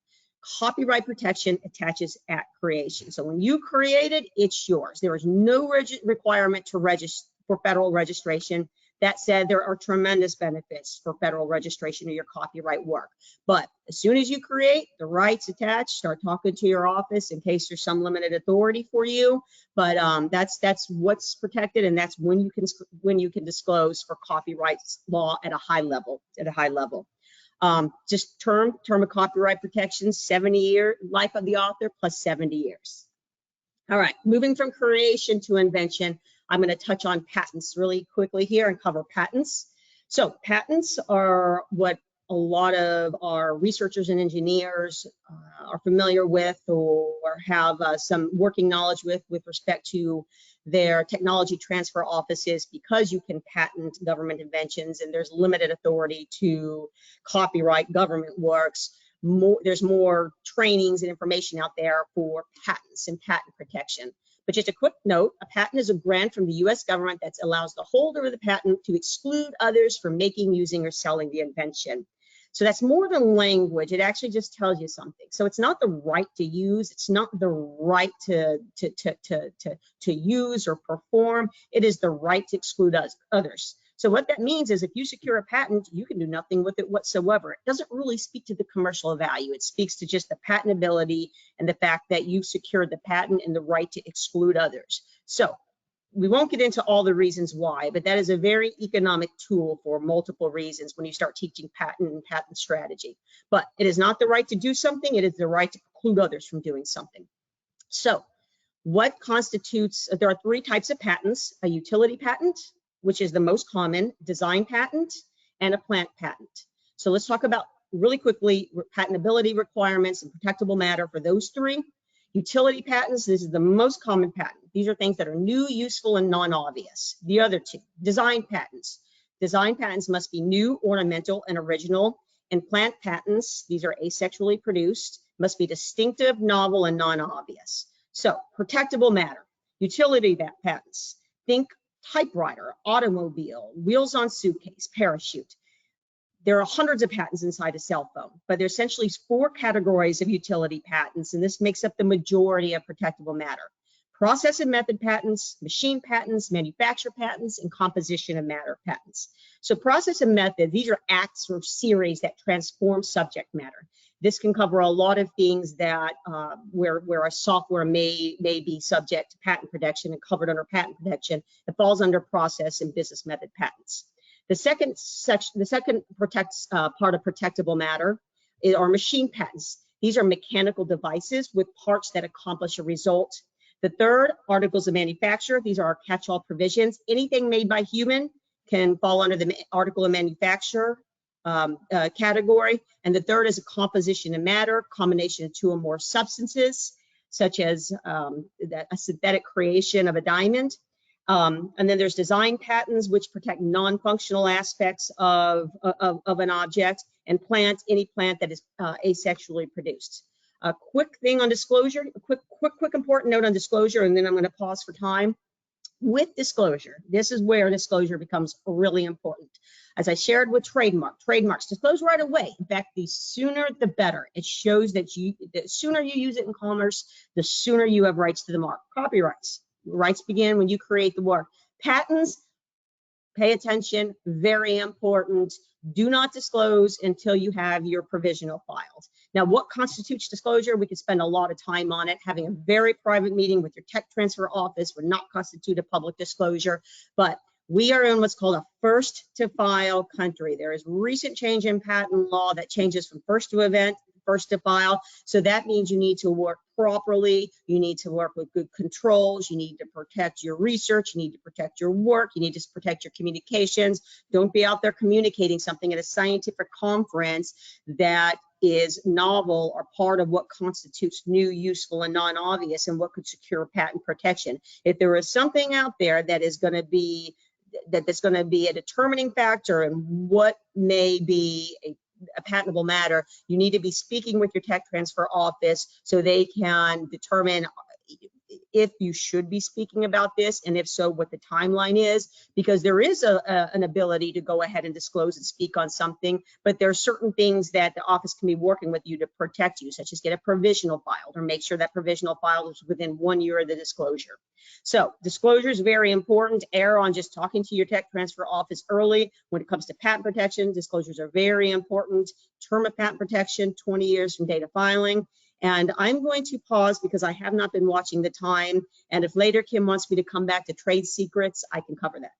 Copyright protection attaches at creation. So when you create it, it's yours. There is no requirement to register for federal registration. That said, there are tremendous benefits for federal registration of your copyright work. But as soon as you create, the rights attached, start talking to your office in case there's some limited authority for you. But that's what's protected, and that's when you can disclose for copyright law at a high level. Just term of copyright protection, 70-year life of the author plus 70 years. All right, moving from creation to invention, I'm going to touch on patents really quickly here and cover patents. So patents are what a lot of our researchers and engineers are familiar with or have some working knowledge with respect to their technology transfer offices, because you can patent government inventions and there's limited authority to copyright government works. There's more trainings and information out there for patents and patent protection. But just a quick note, a patent is a grant from the US government that allows the holder of the patent to exclude others from making, using, or selling the invention. So that's more than language. It actually just tells you something. So it's not the right to use. It's not the right to use or perform. It is the right to exclude others. So what that means is if you secure a patent, you can do nothing with it whatsoever. It doesn't really speak to the commercial value. It speaks to just the patentability and the fact that you've secured the patent and the right to exclude others. So we won't get into all the reasons why, but that is a very economic tool for multiple reasons when you start teaching patent and patent strategy. But it is not the right to do something, it is the right to preclude others from doing something. So what constitutes, there are three types of patents: a utility patent, which is the most common, design patent, and a plant patent. So let's talk about really quickly patentability requirements and protectable matter for those three. Utility patents, this is the most common patent. These are things that are new, useful, and non-obvious. The other two, design patents. Design patents must be new, ornamental, and original. And plant patents, these are asexually produced, must be distinctive, novel, and non-obvious. So protectable matter, utility patents. Think typewriter, automobile, wheels on suitcase, parachute. There are hundreds of patents inside a cell phone, but there's essentially 4 categories of utility patents, and this makes up the majority of protectable matter: process and method patents, machine patents, manufacture patents, and composition of matter patents. So process and method, these are acts or series that transform subject matter. This can cover a lot of things that where a software may be subject to patent protection and covered under patent protection. It falls under process and business method patents. The second part of protectable matter are machine patents. These are mechanical devices with parts that accomplish a result. The third, articles of manufacture. These are our catch-all provisions. Anything made by human can fall under the article of manufacture category. And the third is a composition of matter, combination of 2 or more substances, such as a synthetic creation of a diamond. And then there's design patents, which protect non-functional aspects of an object, and any plant that is asexually produced. A quick thing on disclosure, a quick important note on disclosure, and then I'm going to pause for time. With disclosure, this is where disclosure becomes really important. As I shared with trademarks, disclose right away. In fact, the sooner the better. It shows that the sooner you use it in commerce, the sooner you have rights to the mark. Copyrights. Rights begin when you create the work. Patents, pay attention, very important. Do not disclose until you have your provisional filed. Now, what constitutes disclosure? We could spend a lot of time on it. Having a very private meeting with your tech transfer office would not constitute a public disclosure, but we are in what's called a first to file country. There is recent change in patent law that changes from first to event, first to file. So that means you need to work properly. You need to work with good controls. You need to protect your research. You need to protect your work. You need to protect your communications. Don't be out there communicating something at a scientific conference that is novel or part of what constitutes new, useful, and non-obvious, and what could secure patent protection. If there is something out there that is going to be a determining factor in what may be a patentable matter, you need to be speaking with your tech transfer office so they can determine if you should be speaking about this, and if so, what the timeline is, because there is an ability to go ahead and disclose and speak on something, but there are certain things that the office can be working with you to protect you, such as get a provisional filed or make sure that provisional file is within 1 year of the disclosure. So disclosure is very important. Err on just talking to your tech transfer office early. When it comes to patent protection, disclosures are very important. Term of patent protection, 20 years from date of filing. And I'm going to pause because I have not been watching the time. And if later Kim wants me to come back to trade secrets, I can cover that.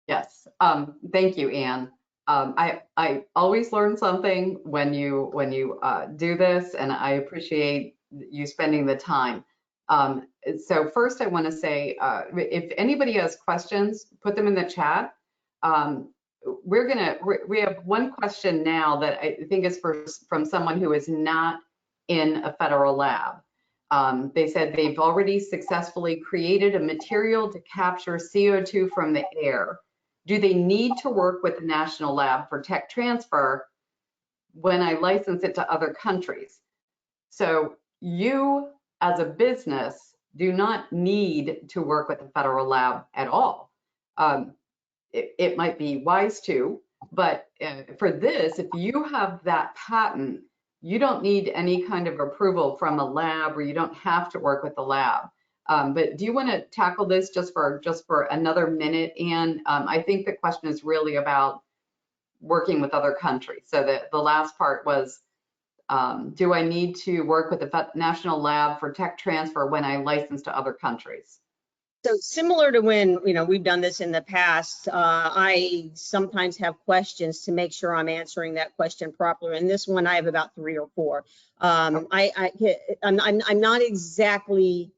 Yes, thank you, Anne. I always learn something when you do this, and I appreciate you spending the time. So first I want to say, if anybody has questions, put them in the chat. We have one question now that I think is from someone who is not in a federal lab. They said they've already successfully created a material to capture CO2 from the air. Do they need to work with the national lab for tech transfer when I license it to other countries? So you, as a business, do not need to work with the federal lab at all. It might be wise to, but for this, if you have that patent, you don't need any kind of approval from a lab, or you don't have to work with the lab. But do you want to tackle this just for another minute? And I think the question is really about working with other countries. So the last part was, do I need to work with the national lab for tech transfer when I license to other countries?
So similar to when, we've done this in the past, I sometimes have questions to make sure I'm answering that question properly. And this one, I have about 3 or 4. I'm not exactly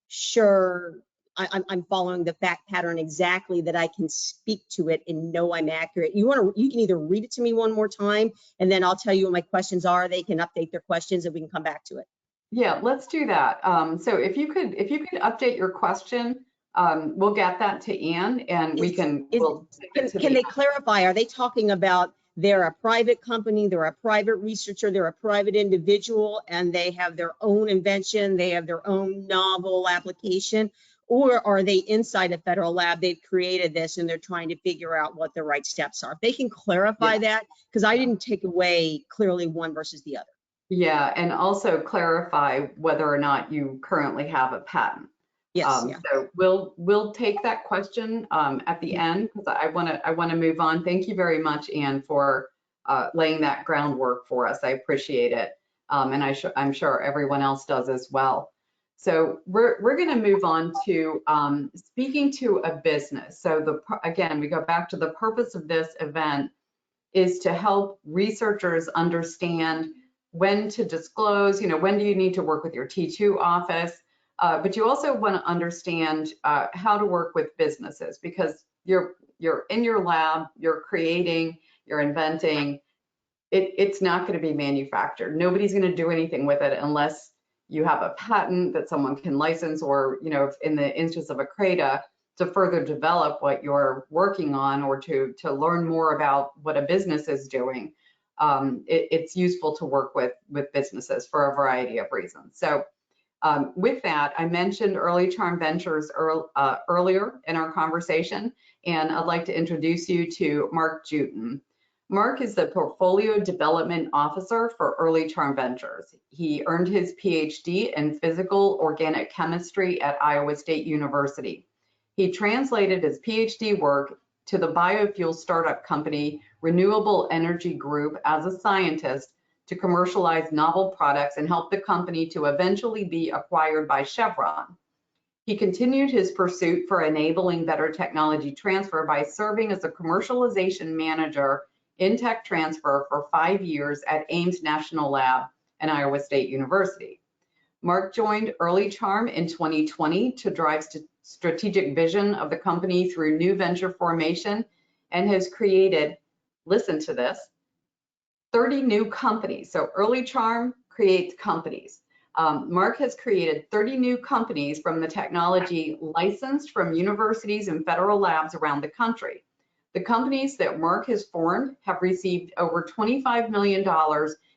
sure I'm following the fact pattern exactly that I can speak to it and know I'm accurate. You can either read it to me one more time, and then I'll tell you what my questions are. They can update their questions and we can come back to it.
Yeah, let's do that. So if you could update your question, we'll get that to Ann and we'll send it to
Can they clarify? Are they talking about they're a private company, they're a private researcher, they're a private individual, and they have their own invention, they have their own novel application? Or are they inside a federal lab, they've created this and they're trying to figure out what the right steps are? If they can clarify that, because I didn't take away clearly one versus the other.
Yeah, and also clarify whether or not you currently have a patent.
Yes.
So we'll take that question at the end because I want to move on. Thank you very much, Ann, for laying that groundwork for us. I appreciate it, and I'm sure everyone else does as well. So we're going to move on to speaking to a business. So again, we go back to the purpose of this event is to help researchers understand when to disclose, when do you need to work with your T2 office, but you also want to understand how to work with businesses because you're in your lab, you're creating, you're inventing. It's not going to be manufactured. Nobody's going to do anything with it unless you have a patent that someone can license or, in the instance of a CRADA, to further develop what you're working on or to learn more about what a business is doing. It's useful to work with businesses for a variety of reasons. So with that, I mentioned Early Charm Ventures earlier in our conversation, and I'd like to introduce you to Mark Juten. Mark is the Portfolio Development Officer for Early Charm Ventures. He earned his PhD in Physical Organic Chemistry at Iowa State University. He translated his PhD work to the biofuel startup company Renewable Energy Group as a scientist to commercialize novel products and help the company to eventually be acquired by Chevron. He continued his pursuit for enabling better technology transfer by serving as a commercialization manager in tech transfer for 5 years at Ames National Lab and Iowa State University. Mark joined Early Charm in 2020 to drive strategic vision of the company through new venture formation and has created, listen to this, 30 new companies. So Early Charm creates companies. Mark has created 30 new companies from the technology licensed from universities and federal labs around the country. The companies that Mark has formed have received over $25 million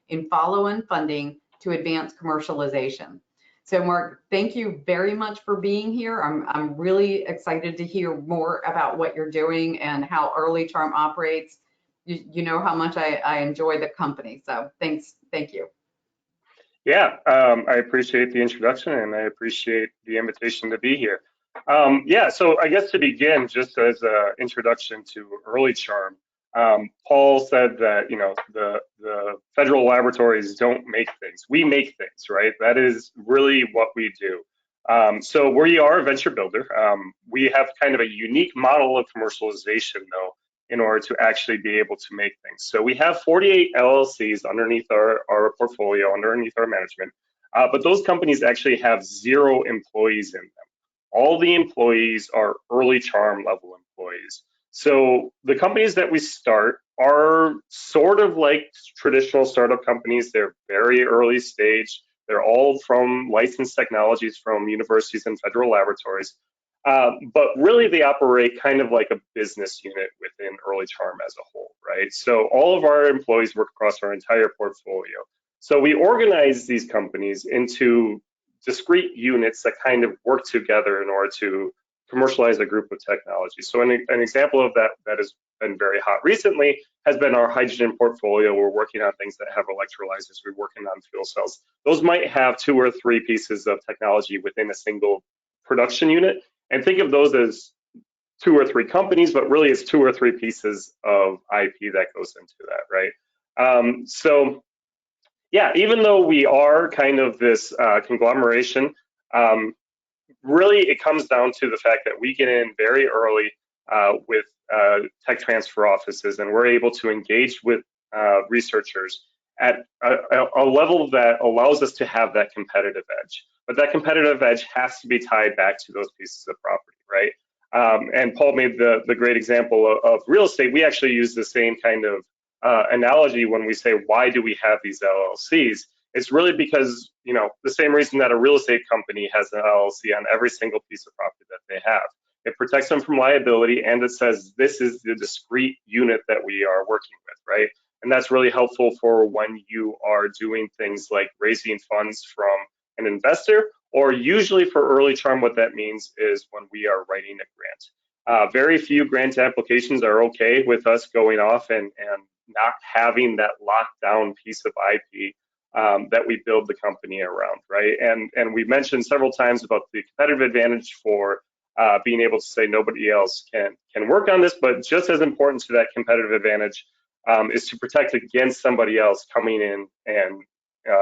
in follow-on funding to advance commercialization. So Mark, thank you very much for being here. I'm really excited to hear more about what you're doing and how Early Charm operates. You know how much I enjoy the company. So thanks, thank you.
Yeah, I appreciate the introduction and I appreciate the invitation to be here. Yeah, so I guess to begin, just as an introduction to Early Charm, Paul said that, the federal laboratories don't make things. We make things, right? That is really what we do. So we are a venture builder. We have kind of a unique model of commercialization, though, in order to actually be able to make things. So we have 48 LLCs underneath our portfolio, underneath our management, but those companies actually have 0 employees in them. All the employees are Early Charm level employees. So the companies that we start are sort of like traditional startup companies. They're very early stage. They're all from licensed technologies from universities and federal laboratories. But really they operate kind of like a business unit within Early Charm as a whole, right? So all of our employees work across our entire portfolio. So we organize these companies into discrete units that kind of work together in order to commercialize a group of technologies. So an example of that has been very hot recently has been our hydrogen portfolio. We're working on things that have electrolyzers. We're working on fuel cells. Those might have 2 or 3 pieces of technology within a single production unit. And think of those as 2 or 3 companies, but really it's 2 or 3 pieces of IP that goes into that, right? So yeah, even though we are kind of this conglomeration, really, it comes down to the fact that we get in very early with tech transfer offices, and we're able to engage with researchers at a level that allows us to have that competitive edge. But that competitive edge has to be tied back to those pieces of property, right? And Paul made the great example of real estate. We actually use the same kind of analogy when we say, why do we have these LLCs? It's really because, you know, the same reason that a real estate company has an LLC on every single piece of property that they have. It protects them from liability, and it says this is the discrete unit that we are working with, right? And that's really helpful for when you are doing things like raising funds from an investor, or usually for early charm, what that means is when we are writing a grant. Very few grant applications are okay with us going off and not having that locked down piece of IP that we build the company around, right? And we mentioned several times about the competitive advantage for being able to say nobody else can work on this, but just as important to that competitive advantage is to protect against somebody else coming in and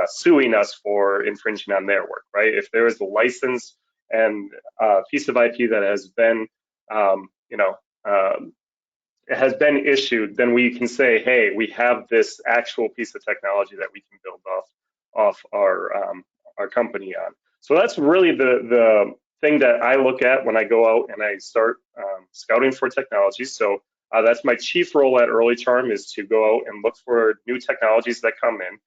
suing us for infringing on their work, right? If there is a license and a piece of IP that has been, it has been issued, then we can say, hey, we have this actual piece of technology that we can build off our company on. So that's really the thing that I look at when I go out and I start scouting for technology. So that's my chief role at Early Charm, is to go out and look for new technologies that come in.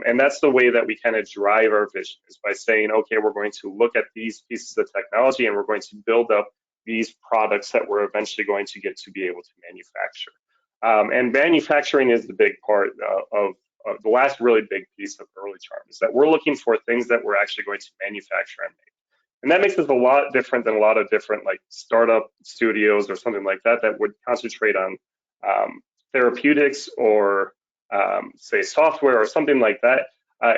And that's the way that we kind of drive our vision, is by saying, okay, we're going to look at these pieces of technology and we're going to build up these products that we're eventually going to get to be able to manufacture. And manufacturing is the big part of the last really big piece of Early Charm, is that we're looking for things that we're actually going to manufacture and make. And that makes us a lot different than a lot of different like startup studios or something like that that would concentrate on therapeutics or say software or something like that.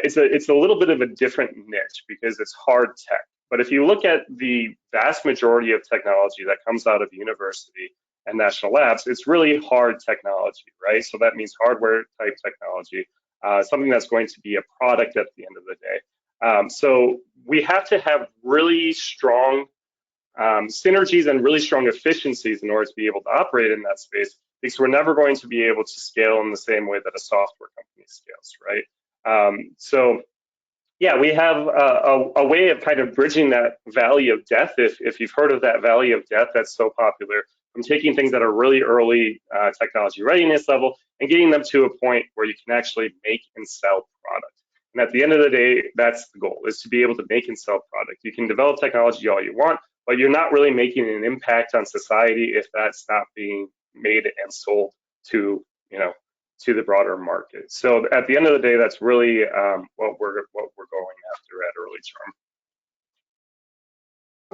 It's a little bit of a different niche because it's hard tech. But if you look at the vast majority of technology that comes out of university and national labs, it's really hard technology, right? So that means hardware type technology, something that's going to be a product at the end of the day. So we have to have really strong synergies and really strong efficiencies in order to be able to operate in that space, because we're never going to be able to scale in the same way that a software company scales, right? So yeah, we have a way of kind of bridging that valley of death, if you've heard of that valley of death that's so popular, from taking things that are really early technology readiness level and getting them to a point where you can actually make and sell product. And at the end of the day, that's the goal, is to be able to make and sell product. You can develop technology all you want, but you're not really making an impact on society if that's not being made and sold to, to the broader market. So at the end of the day, that's really what we're going after at Early Charm.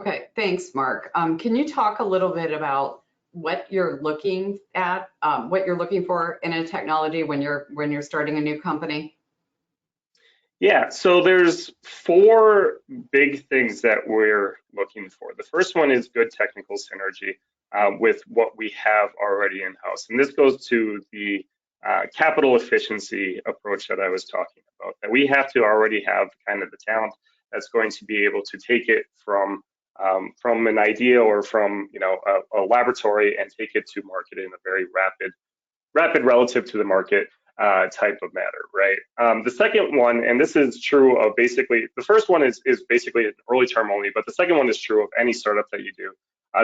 Okay, thanks, Mark. Can you talk a little bit about what you're looking at, what you're looking for in a technology when you're starting a new company?
Yeah, so there's 4 big things that we're looking for. The first one is good technical synergy with what we have already in-house. And this goes to the capital efficiency approach that I was talking about, that we have to already have kind of the talent that's going to be able to take it from an idea or from a laboratory and take it to market in a very rapid relative to the market type of matter, right? The second one, and this is true of basically, the first one is basically an Early Charm only, but the second one is true of any startup that you do.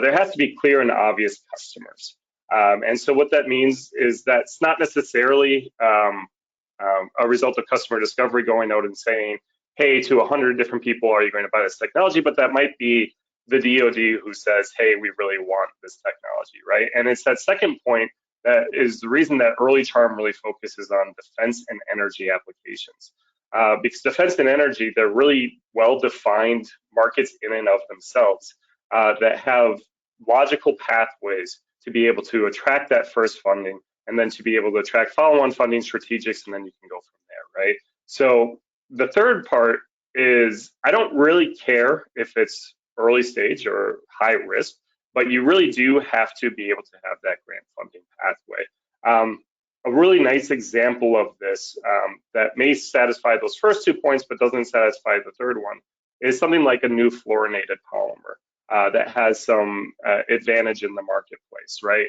There has to be clear and obvious customers. And so what that means is that's not necessarily a result of customer discovery going out and saying, hey, to 100 different people, are you going to buy this technology? But that might be the DoD who says, hey, we really want this technology, right? And it's that second point that is the reason that Early Charm really focuses on defense and energy applications. Because defense and energy, they're really well-defined markets in and of themselves that have logical pathways to be able to attract that first funding, and then to be able to attract follow-on funding strategics, and then you can go from there, right? So the third part is, I don't really care if it's early stage or high risk, but you really do have to be able to have that grant funding pathway. A really nice example of this that may satisfy those first 2 points, but doesn't satisfy the third one, is something like a new fluorinated polymer that has some advantage in the marketplace, right?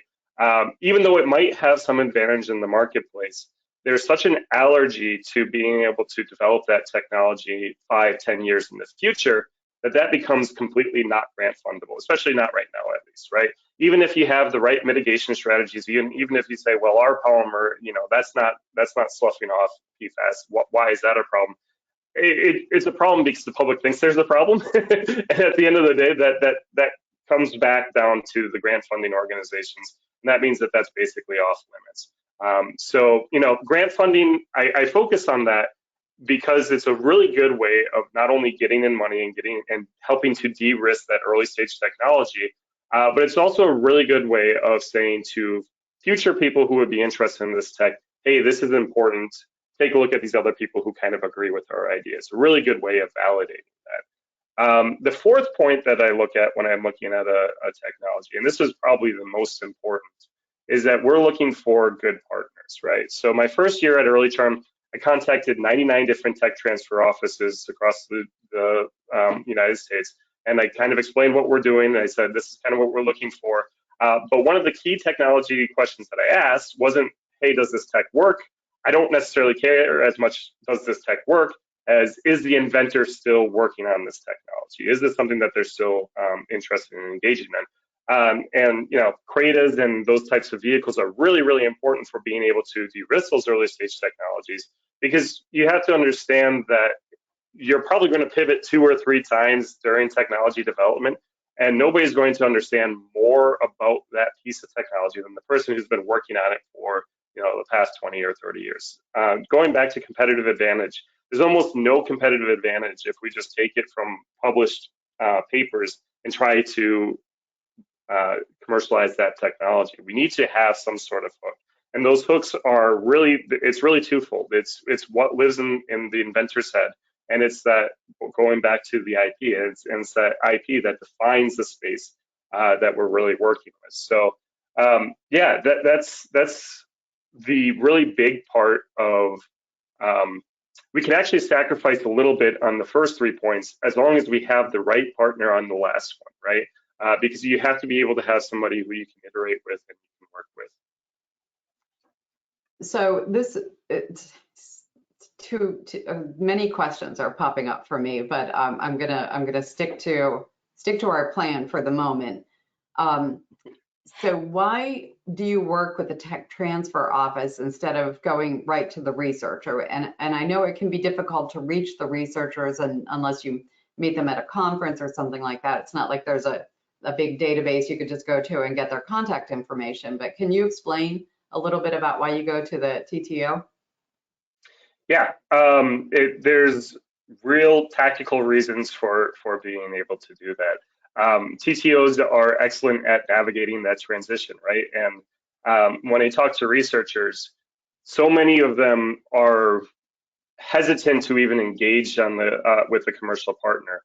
Even though it might have some advantage in the marketplace, there's such an allergy to being able to develop that technology 5-10 years in the future that becomes completely not grant fundable, especially not right now, at least, right? Even if you have the right mitigation strategies, even if you say, well, our polymer, that's not sloughing off PFAS. Why is that a problem? It's a problem because the public thinks there's a problem, and at the end of the day, that comes back down to the grant funding organizations, and that means that that's basically off limits. So, grant funding, I focus on that because it's a really good way of not only getting in money and helping to de-risk that early stage technology, but it's also a really good way of saying to future people who would be interested in this tech, hey, this is important. Take a look at these other people who kind of agree with our ideas. A really good way of validating that. The fourth point that I look at when I'm looking at a technology, and this is probably the most important, is that we're looking for good partners, right? So my first year at Early Charm, I contacted 99 different tech transfer offices across the United States, and I kind of explained what we're doing. I said, this is kind of what we're looking for. But one of the key technology questions that I asked wasn't, hey, does this tech work? I don't necessarily care as much, does this tech work, as is the inventor still working on this technology? Is this something that they're still interested in engaging in? And CRADAs and those types of vehicles are really, really important for being able to de-risk those early stage technologies, because you have to understand that you're probably going to pivot 2 or 3 times during technology development, and nobody's going to understand more about that piece of technology than the person who's been working on it for the past 20 or 30 years. Going back to competitive advantage, there's almost no competitive advantage if we just take it from published papers and try to commercialize that technology. We need to have some sort of hook, and those hooks are really, it's really twofold. It's what lives in the inventor's head, and it's that, going back to the IP, it's that IP that defines the space that we're really working with. So yeah, that's the really big part of, we can actually sacrifice a little bit on the first 3 points as long as we have the right partner on the last one, right? Because you have to be able to have somebody who you can iterate with and you can work with.
So this, many questions are popping up for me, but I'm gonna stick to our plan for the moment. So why do you work with the tech transfer office instead of going right to the researcher? And I know it can be difficult to reach the researchers unless you meet them at a conference or something like that. It's not like there's a big database you could just go to and get their contact information. But can you explain a little bit about why you go to the TTO?
Yeah, there's real tactical reasons for being able to do that. TTOs are excellent at navigating that transition, right? And when I talk to researchers, so many of them are hesitant to even engage on with the commercial partner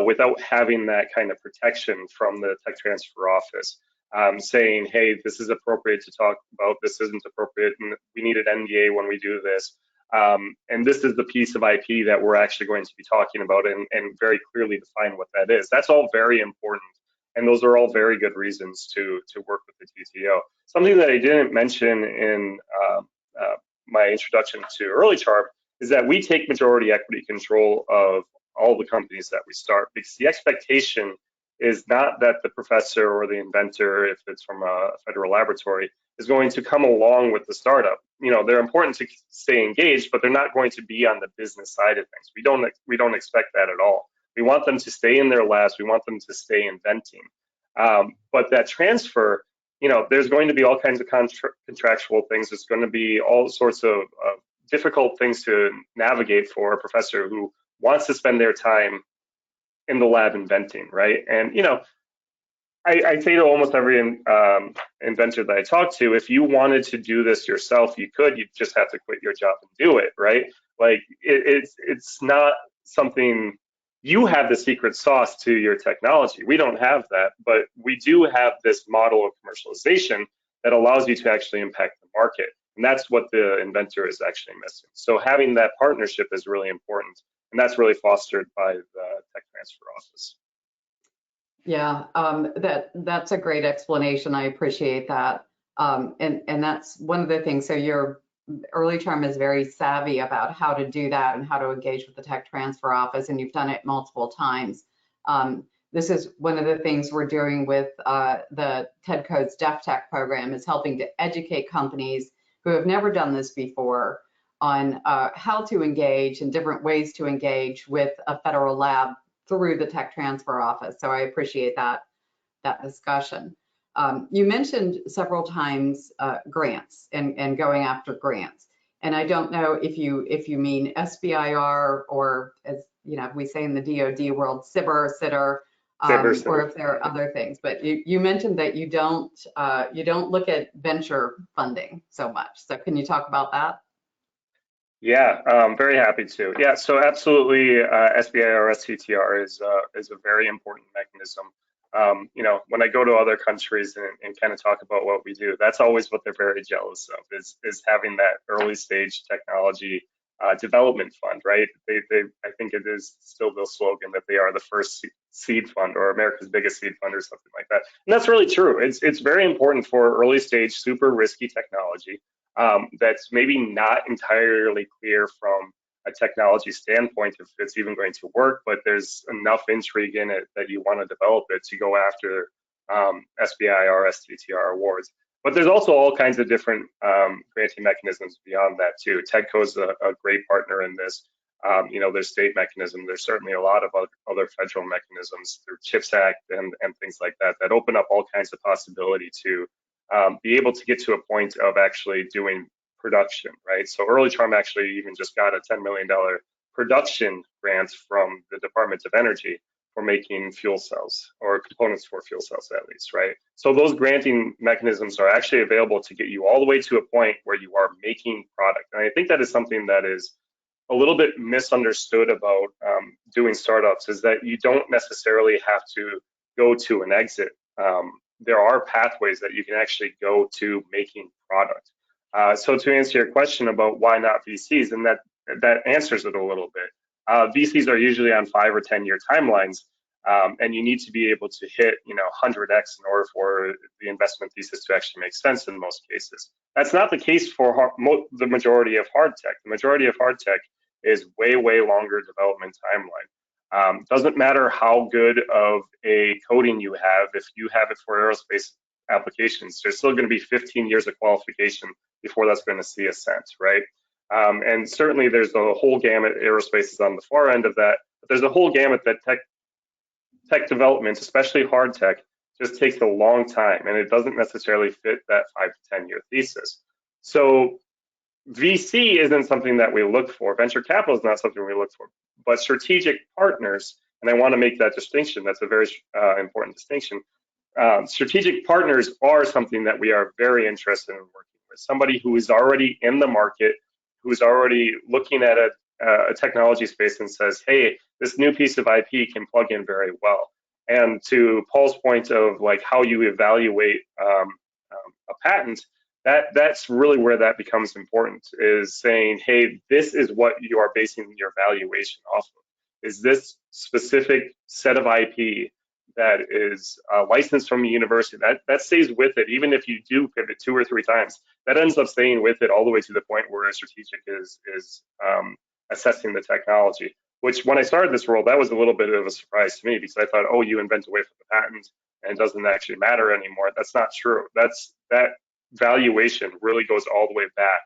without having that kind of protection from the tech transfer office, saying, hey, this is appropriate to talk about, this isn't appropriate, and we need an NDA when we do this. And this is the piece of IP that we're actually going to be talking about, and very clearly define what that is. That's all very important, and those are all very good reasons to work with the TTO. Something that I didn't mention in my introduction to Early Charm is that we take majority equity control of all the companies that we start, because the expectation is not that the professor or the inventor, if it's from a federal laboratory, is going to come along with the startup. They're important to stay engaged, but they're not going to be on the business side of things. We don't expect that at all. We want them to stay in their labs. We want them to stay inventing. But that transfer, there's going to be all kinds of contractual things. There's going to be all sorts of difficult things to navigate for a professor who wants to spend their time in the lab inventing, right? And I say to almost every inventor that I talk to, if you wanted to do this yourself, you could. You just have to quit your job and do it, right? Like it's not something, you have the secret sauce to your technology. We don't have that, but we do have this model of commercialization that allows you to actually impact the market. And that's what the inventor is actually missing. So having that partnership is really important. And that's really fostered by the Tech Transfer Office.
Yeah, that's a great explanation. I appreciate that. And that's one of the things. So your early term is very savvy about how to do that and how to engage with the Tech Transfer Office, and you've done it multiple times. This is one of the things we're doing with the TEDCO's DefTech program, is helping to educate companies who have never done this before on how to engage and different ways to engage with a federal lab through the Tech Transfer Office. So I appreciate that discussion. You mentioned several times grants and going after grants. And I don't know if you mean SBIR, or, as you know, we say in the DoD world, SBIR, SITR, or if there are other things. But you mentioned that you don't look at venture funding so much. So can you talk about that?
Yeah, very happy to. Yeah, so absolutely, SBIR, STTR is a very important mechanism. You know, when I go to other countries and kind of talk about what we do, that's always what they're very jealous of, is having that early stage technology development fund, right? I think it is still the slogan that they are the first seed fund, or America's biggest seed fund, or something like that. And that's really true. It's very important for early stage, super risky technology that's maybe not entirely clear from a technology standpoint if it's even going to work, but there's enough intrigue in it that you want to develop it to go after SBIR, STTR awards. But there's also all kinds of different granting mechanisms beyond that too. TEDCO is a great partner in this. You know, there's state mechanism. There's certainly a lot of other federal mechanisms through CHIPS Act and things like that that open up all kinds of possibility to be able to get to a point of actually doing production, right? So Early Charm actually even just got a $10 million production grant from the Department of Energy for making fuel cells, or components for fuel cells at least, right? So those granting mechanisms are actually available to get you all the way to a point where you are making product. And I think that is something that is a little bit misunderstood about doing startups, is that you don't necessarily have to go to an exit. There are pathways that you can actually go to making product. So to answer your question about why not VCs, and that answers it a little bit. VCs are usually on 5 or 10 year timelines, and you need to be able to hit 100x in order for the investment thesis to actually make sense in most cases. That's not the case for the majority of hard tech. The majority of hard tech is way longer development timeline. Doesn't matter how good of a coding you have, if you have it for aerospace applications, there's still going to be 15 years of qualification before that's going to see a sense, right? And certainly there's a whole gamut. Aerospace is on the far end of that, but there's a whole gamut that tech development, especially hard tech, just takes a long time, and it doesn't necessarily fit that 5 to 10 year thesis. So VC isn't something that we look for. Venture capital is not something we look for, but strategic partners, and I want to make that distinction. That's a very important distinction. Strategic partners are something that we are very interested in working with. Somebody who is already in the market, who is already looking at a technology space and says, hey, this new piece of IP can plug in very well. And to Paul's point of like how you evaluate a patent, that's really where that becomes important, is saying, hey, this is what you are basing your valuation off of. Is this specific set of IP that is licensed from a university, that stays with it, even if you do pivot 2 or 3 times, that ends up staying with it all the way to the point where a strategic is assessing the technology, which when I started this role, that was a little bit of a surprise to me, because I thought, oh, you invent away from the patent and it doesn't actually matter anymore. That's not true. That valuation really goes all the way back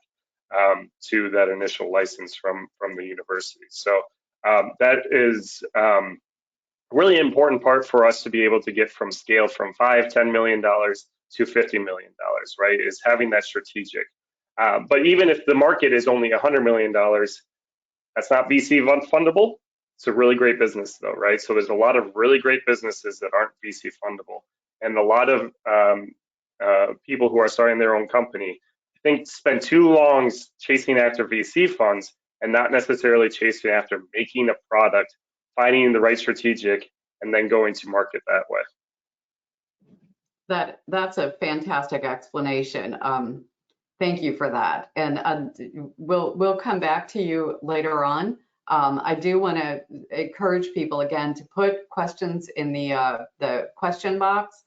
to that initial license from the university. So that is really important part for us to be able to get from scale from $5-10 million to $50 million, right, is having that strategic. But even if the market is only $100 million, that's not VC fundable. It's a really great business though, right? So there's a lot of really great businesses that aren't VC fundable. And a lot of people who are starting their own company, I think, spend too long chasing after VC funds and not necessarily chasing after making a product, finding the right strategic, and then going to market that way.
That's a fantastic explanation. Thank you for that. And we'll come back to you later on I do want to encourage people again to put questions in the question box.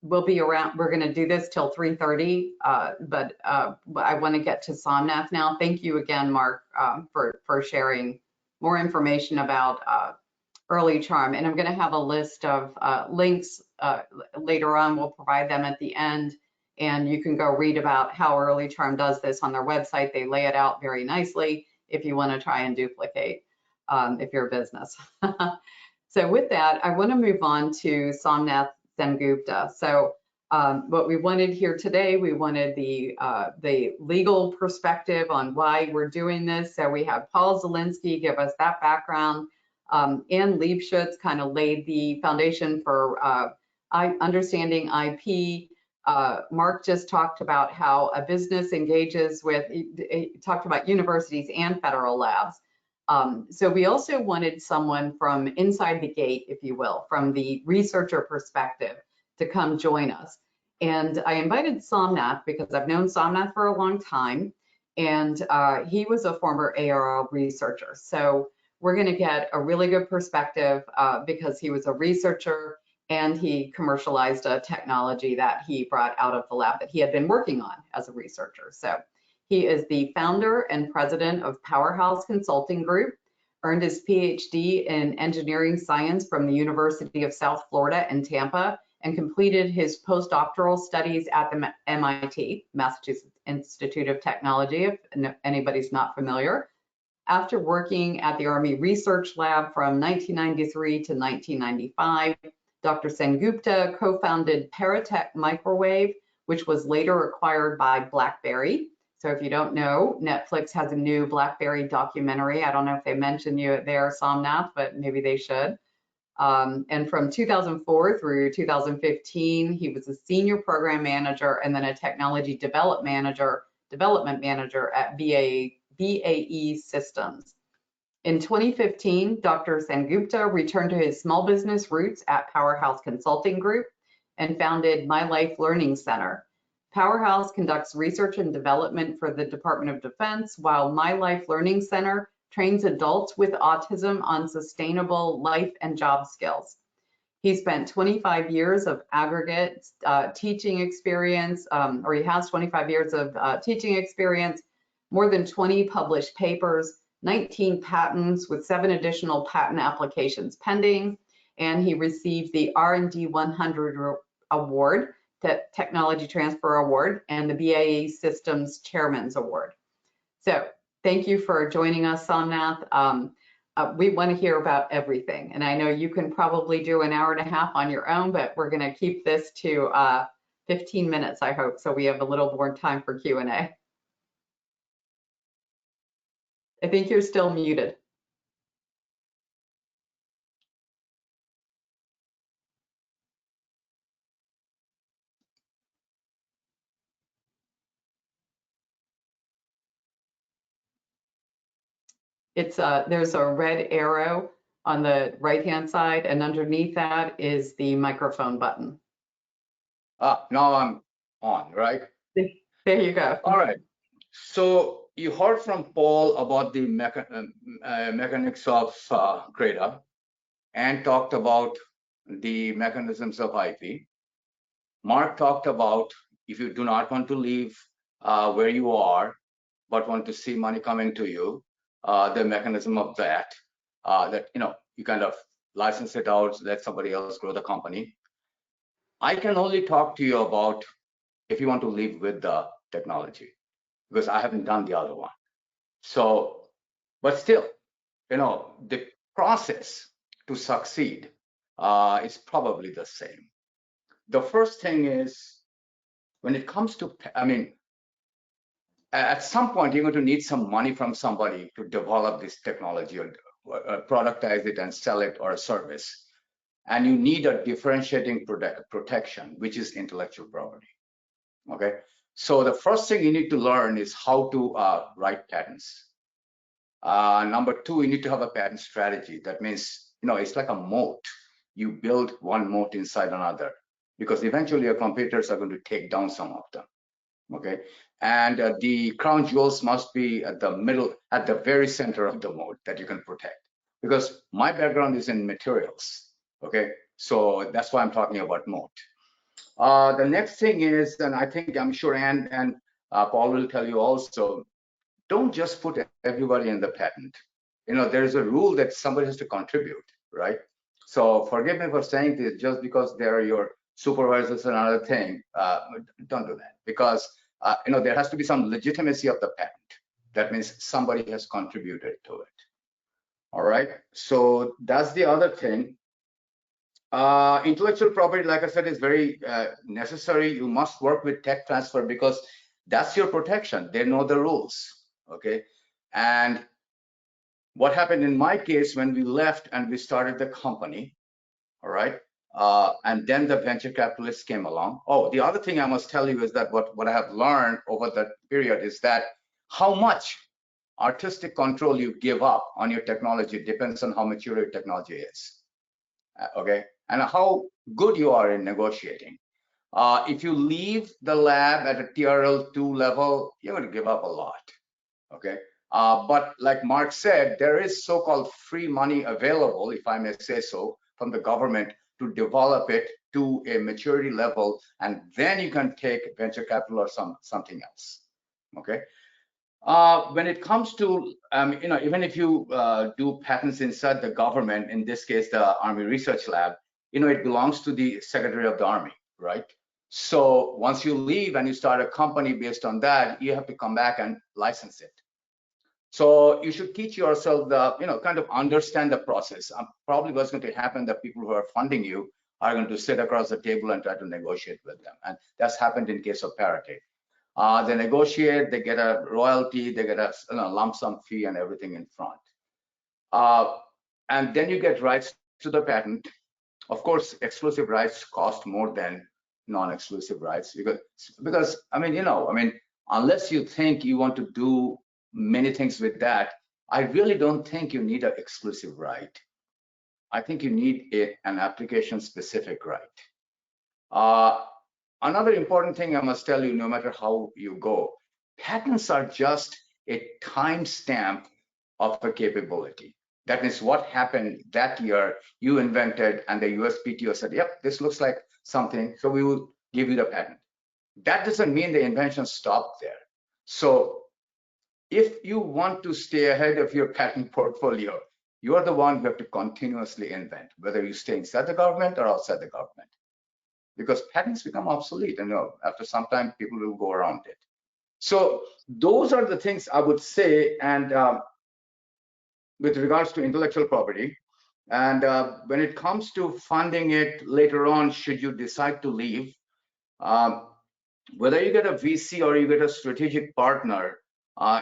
We'll be around, we're going to do this till 3:30, but I want to get to Somnath now. Thank you again, Mark, for sharing more information about Early Charm. And I'm going to have a list of links later on. We'll provide them at the end. And you can go read about how Early Charm does this on their website. They lay it out very nicely if you want to try and duplicate if you're a business. So with that, I want to move on to Somnath Sengupta. So what we wanted here today, we wanted the legal perspective on why we're doing this. So we have Paul Zielinski give us that background. Ann Liebschutz kind of laid the foundation for understanding IP. Mark just talked about how a business engages with, he talked about universities and federal labs. So we also wanted someone from inside the gate, if you will, from the researcher perspective to come join us. And I invited Somnath because I've known Somnath for a long time, and he was a former ARL researcher. So we're going to get a really good perspective because he was a researcher and he commercialized a technology that he brought out of the lab that he had been working on as a researcher. So he is the founder and president of Powerhouse Consulting Group, earned his PhD in engineering science from the University of South Florida in Tampa, and completed his postdoctoral studies at the MIT, Massachusetts Institute of Technology, if anybody's not familiar. After working at the Army Research Lab from 1993 to 1995, Dr. Sengupta co-founded Paratech Microwave, which was later acquired by BlackBerry. So if you don't know, Netflix has a new BlackBerry documentary. I don't know if they mentioned you there, Somnath, but maybe they should. And from 2004 through 2015, he was a senior program manager and then a technology development manager at BAE Systems. In 2015, Dr. Sengupta returned to his small business roots at Powerhouse Consulting Group and founded My Life Learning Center. Powerhouse conducts research and development for the Department of Defense, while My Life Learning Center trains adults with autism on sustainable life and job skills. He spent 25 years of aggregate teaching experience, or he has 25 years of teaching experience, more than 20 published papers, 19 patents with 7 additional patent applications pending, and he received the R&D 100 Award, Technology Transfer Award, and the BAE Systems Chairman's Award. So thank you for joining us, Somnath. We want to hear about everything, and I know you can probably do an hour and a half on your own, but we're going to keep this to 15 minutes, I hope, so we have a little more time for Q&A. I think you're still muted. It's there's a red arrow on the right-hand side, and underneath that is the microphone button.
Now I'm on, right?
There you go.
All right. So you heard from Paul about the mechanics of CRADA and talked about the mechanisms of IP. Mark talked about if you do not want to leave where you are, but want to see money coming to you, the mechanism of that, you kind of license it out, let somebody else grow the company. I can only talk to you about if you want to live with the technology, because I haven't done the other one. So, but still, the process to succeed is probably the same. The first thing is, when it comes to, at some point, you're going to need some money from somebody to develop this technology or productize it and sell it, or a service. And you need a differentiating protection, which is intellectual property. Okay, so the first thing you need to learn is how to write patents. Number 2, you need to have a patent strategy. That means, it's like a moat. You build one moat inside another, because eventually your competitors are going to take down some of them. Okay, and the crown jewels must be at the middle, at the very center of the moat that you can protect. Because my background is in materials, okay? So that's why I'm talking about moat. The next thing is, and I think I'm sure Ann and Paul will tell you also, don't just put everybody in the patent. You know, there is a rule that somebody has to contribute, right? So forgive me for saying this, just because they're your supervisors and another thing, don't do that, because you know, there has to be some legitimacy of the patent. That means somebody has contributed to it. All right, so that's the other thing. Intellectual property, like I said, is very necessary. You must work with tech transfer because that's your protection. They know the rules, okay? And what happened in my case when we left and we started the company, all right? And then the venture capitalists came along. Oh, the other thing I must tell you is that what I have learned over that period is that how much artistic control you give up on your technology depends on how mature your technology is, okay? And how good you are in negotiating. If you leave the lab at a TRL2 level, you're going to give up a lot, okay? But like Mark said, there is so-called free money available, if I may say so, from the government to develop it to a maturity level, and then you can take venture capital or something else, okay? When it comes to, you know, even if you do patents inside the government, in this case, the Army Research Lab, you know, it belongs to the Secretary of the Army, right? So once you leave and you start a company based on that, you have to come back and license it. So you should teach yourself the, you know, kind of understand the process. Probably what's going to happen, the people who are funding you are going to sit across the table and try to negotiate with them. And that's happened in case of Parity. They negotiate, they get a royalty, they get a lump sum fee and everything in front. And then you get rights to the patent. Of course, exclusive rights cost more than non-exclusive rights because I mean, you know, I mean, unless you think you want to do many things with that, I really don't think you need an exclusive right. I think you need an application-specific right. Another important thing I must tell you, no matter how you go, patents are just a timestamp of a capability. That means what happened that year, you invented, and the USPTO said, yep, this looks like something, so we will give you the patent. That doesn't mean the invention stopped there. So if you want to stay ahead of your patent portfolio, you are the one who have to continuously invent, whether you stay inside the government or outside the government. Because patents become obsolete, and you know, after some time, people will go around it. So those are the things I would say, and with regards to intellectual property, and when it comes to funding it later on, should you decide to leave, whether you get a VC or you get a strategic partner,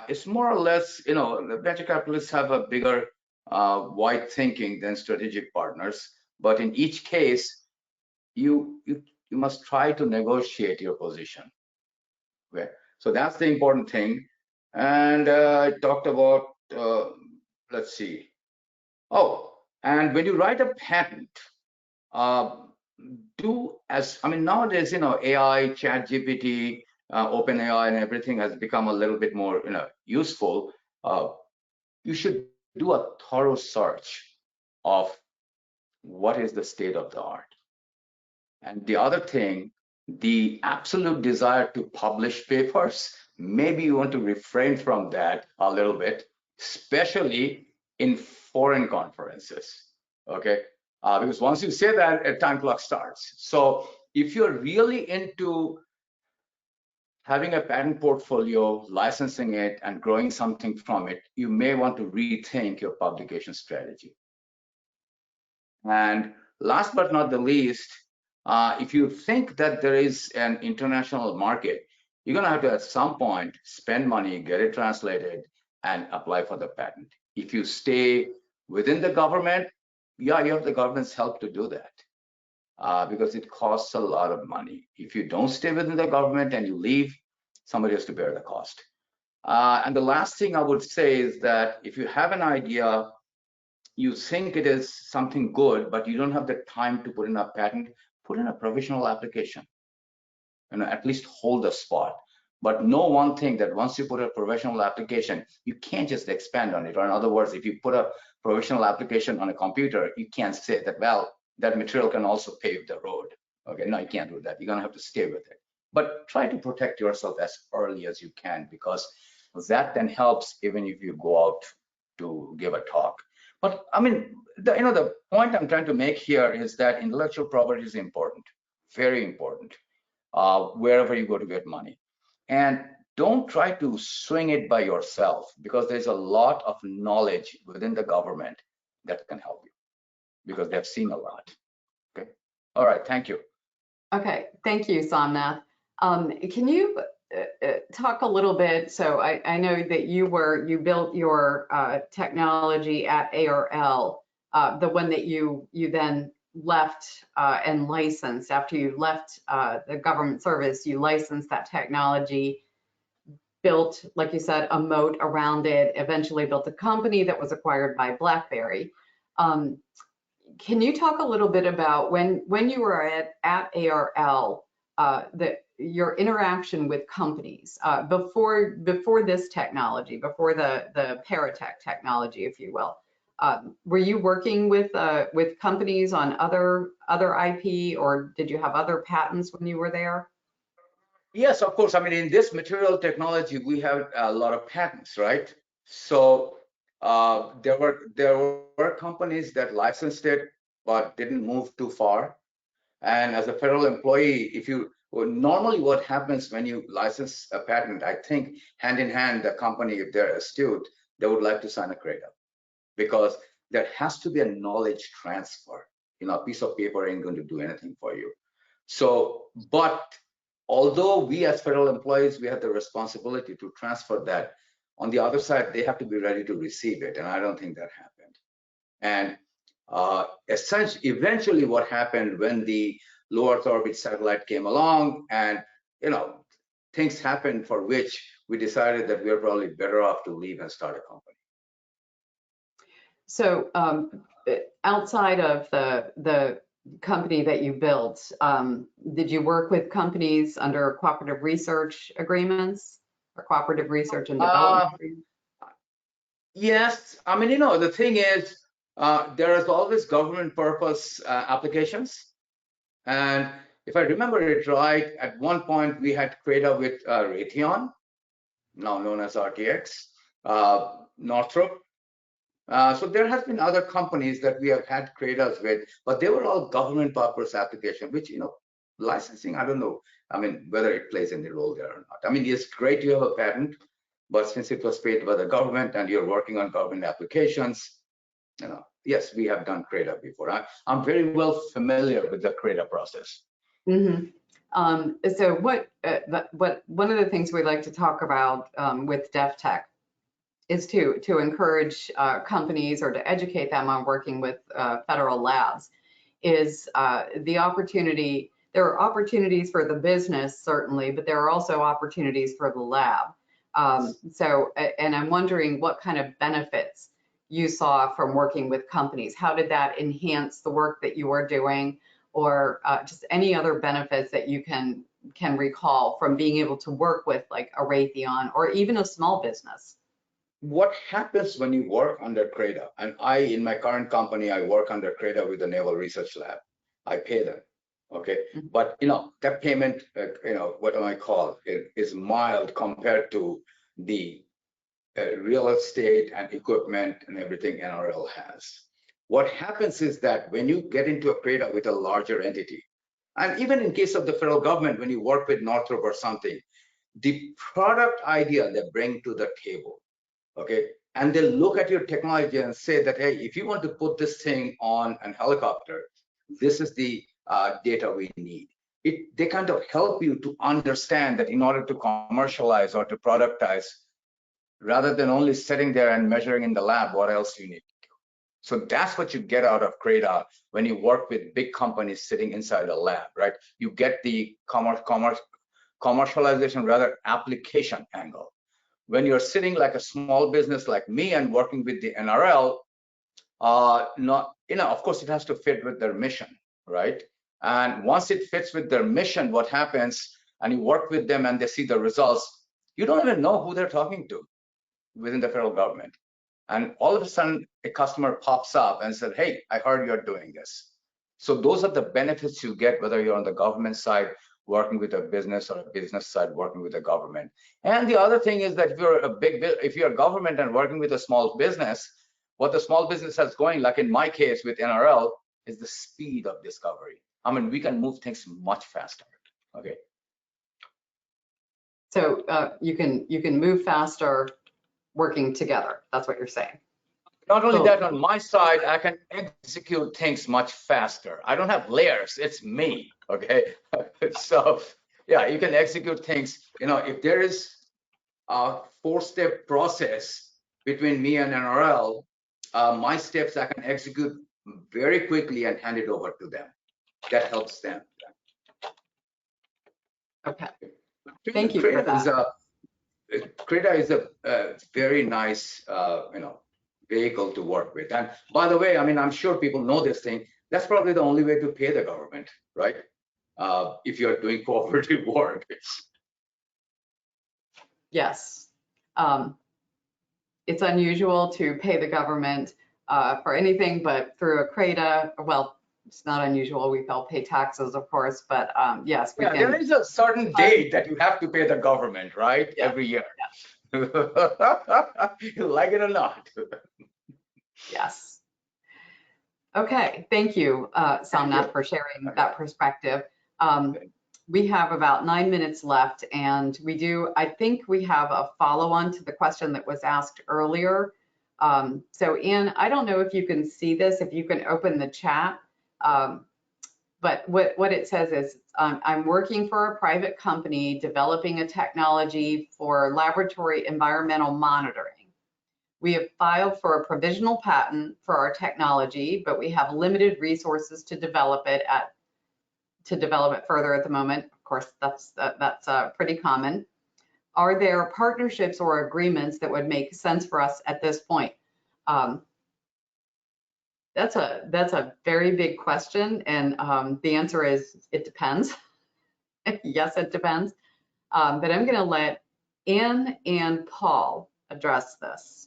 it's more or less, you know, the venture capitalists have a bigger wide thinking than strategic partners, but in each case, you must try to negotiate your position. Okay, so that's the important thing. And I talked about, let's see. Oh, and when you write a patent, nowadays, you know, AI, ChatGPT, OpenAI, and everything has become a little bit more, you know, useful. You should do a thorough search of what is the state of the art. And the other thing, the absolute desire to publish papers, maybe you want to refrain from that a little bit, especially in foreign conferences, okay? Because once you say that, a time clock starts. So if you're really into having a patent portfolio, licensing it, and growing something from it, you may want to rethink your publication strategy. And last but not the least, if you think that there is an international market, you're going to have to, at some point, spend money, get it translated, and apply for the patent. If you stay within the government, yeah, you have the government's help to do that because it costs a lot of money. If you don't stay within the government and you leave, somebody has to bear the cost. And the last thing I would say is that if you have an idea, you think it is something good, but you don't have the time to put in a patent, put in a provisional application. You know, at least hold the spot. But know one thing, that once you put a professional application, you can't just expand on it. Or in other words, if you put a professional application on a computer, you can't say that, well, that material can also pave the road. Okay, no, you can't do that. You're gonna have to stay with it. But try to protect yourself as early as you can, because that then helps even if you go out to give a talk. But I mean, the point I'm trying to make here is that intellectual property is important, very important, wherever you go to get money. And don't try to swing it by yourself, because there's a lot of knowledge within the government that can help you, because they've seen a lot. Okay. All right. Thank you.
Okay, thank you, Somnath. Can you talk a little bit? So I know that you built your technology at ARL, the one that you then left and licensed after you left the government service. You licensed that technology, built, like you said, a moat around it, eventually built a company that was acquired by BlackBerry. Can you talk a little bit about when you were at ARL, your interaction with companies before this technology, before the Paratech technology, if you will? Were you working with companies on other IP, or did you have other patents when you were there?
Yes, of course. I mean, in this material technology, we have a lot of patents, right? So there were companies that licensed it but didn't move too far. And as a federal employee, normally what happens when you license a patent, I think hand in hand, the company, if they're astute, they would like to sign a CRADA, because there has to be a knowledge transfer. A piece of paper ain't going to do anything for you. So, but although we as federal employees, we have the responsibility to transfer that, on the other side, they have to be ready to receive it. And I don't think that happened. And essentially, eventually what happened when the low Earth orbit satellite came along, and things happened for which we decided that we are probably better off to leave and start a company.
So outside of the company that you built, did you work with companies under cooperative research agreements or cooperative research and development agreements?
Yes, I mean, the thing is, there is always government purpose applications. And if I remember it right, at one point we had CRADA with Raytheon, now known as RTX, Northrop. So there has been other companies that we have had CRADAs with, but they were all government purpose application, which, licensing, I don't know, I mean, whether it plays any role there or not. I mean, it's great you have a patent, but since it was paid by the government and you're working on government applications, yes, we have done CRADA before. I'm very well familiar with the CRADA process.
Mm-hmm. So what one of the things we like to talk about with DefTech is to encourage companies, or to educate them on working with federal labs, is the opportunity. There are opportunities for the business, certainly, but there are also opportunities for the lab. And I'm wondering what kind of benefits you saw from working with companies. How did that enhance the work that you are doing, or just any other benefits that you can recall from being able to work with like a Raytheon or even a small business?
What happens when you work under CRADA, and in my current company, I work under CRADA with the Naval Research Lab. I pay them, okay? But that payment, what do I call it, is mild compared to the real estate and equipment and everything NRL has. What happens is that when you get into a CRADA with a larger entity, and even in case of the federal government, when you work with Northrop or something, the product idea they bring to the table, okay, and they'll look at your technology and say that, hey, if you want to put this thing on a helicopter, this is the data we need. They kind of help you to understand that in order to commercialize or to productize, rather than only sitting there and measuring in the lab, what else you need. So that's what you get out of CRADA when you work with big companies sitting inside a lab, right? You get the commercialization, rather application angle. When you're sitting like a small business like me and working with the NRL, of course it has to fit with their mission, right? And once it fits with their mission, what happens, and you work with them and they see the results, you don't even know who they're talking to within the federal government. And all of a sudden, a customer pops up and said, hey, I heard you're doing this. So those are the benefits you get, whether you're on the government side working with a business or a business side working with the government. And the other thing is that if you're a government and working with a small business, what the small business has going, like in my case with NRL, is the speed of discovery. I mean, we can move things much faster. Okay.
So you can move faster working together. That's what you're saying.
Not only that, on my side, I can execute things much faster. I don't have layers, it's me, okay? So yeah, you can execute things, if there is a 4-step process between me and NRL, my steps I can execute very quickly and hand it over to them. That helps them.
Okay, thank you for that.
CRITA is a very nice, vehicle to work with. And by the way, I mean, I'm sure people know this thing. That's probably the only way to pay the government, right? If you're doing cooperative work.
Yes. It's unusual to pay the government for anything, but through a CRITA, well, it's not unusual. We all pay taxes, of course, but yes, we can.
There is a certain date that you have to pay the government, right? Yeah. Every year. Yeah. You like it or not.
Yes. Okay, thank you, Somnath, for sharing that perspective. We have about 9 minutes left, and I think we have a follow-on to the question that was asked earlier. So Ann, I don't know if you can see this, if you can open the chat, but what it says is, I'm working for a private company developing a technology for laboratory environmental monitoring. We have filed for a provisional patent for our technology, but we have limited resources to develop it further at the moment. Of course, that's pretty common. Are there partnerships or agreements that would make sense for us at this point? That's a very big question, and the answer is it depends. Yes, it depends. But I'm going to let Ann and Paul address this.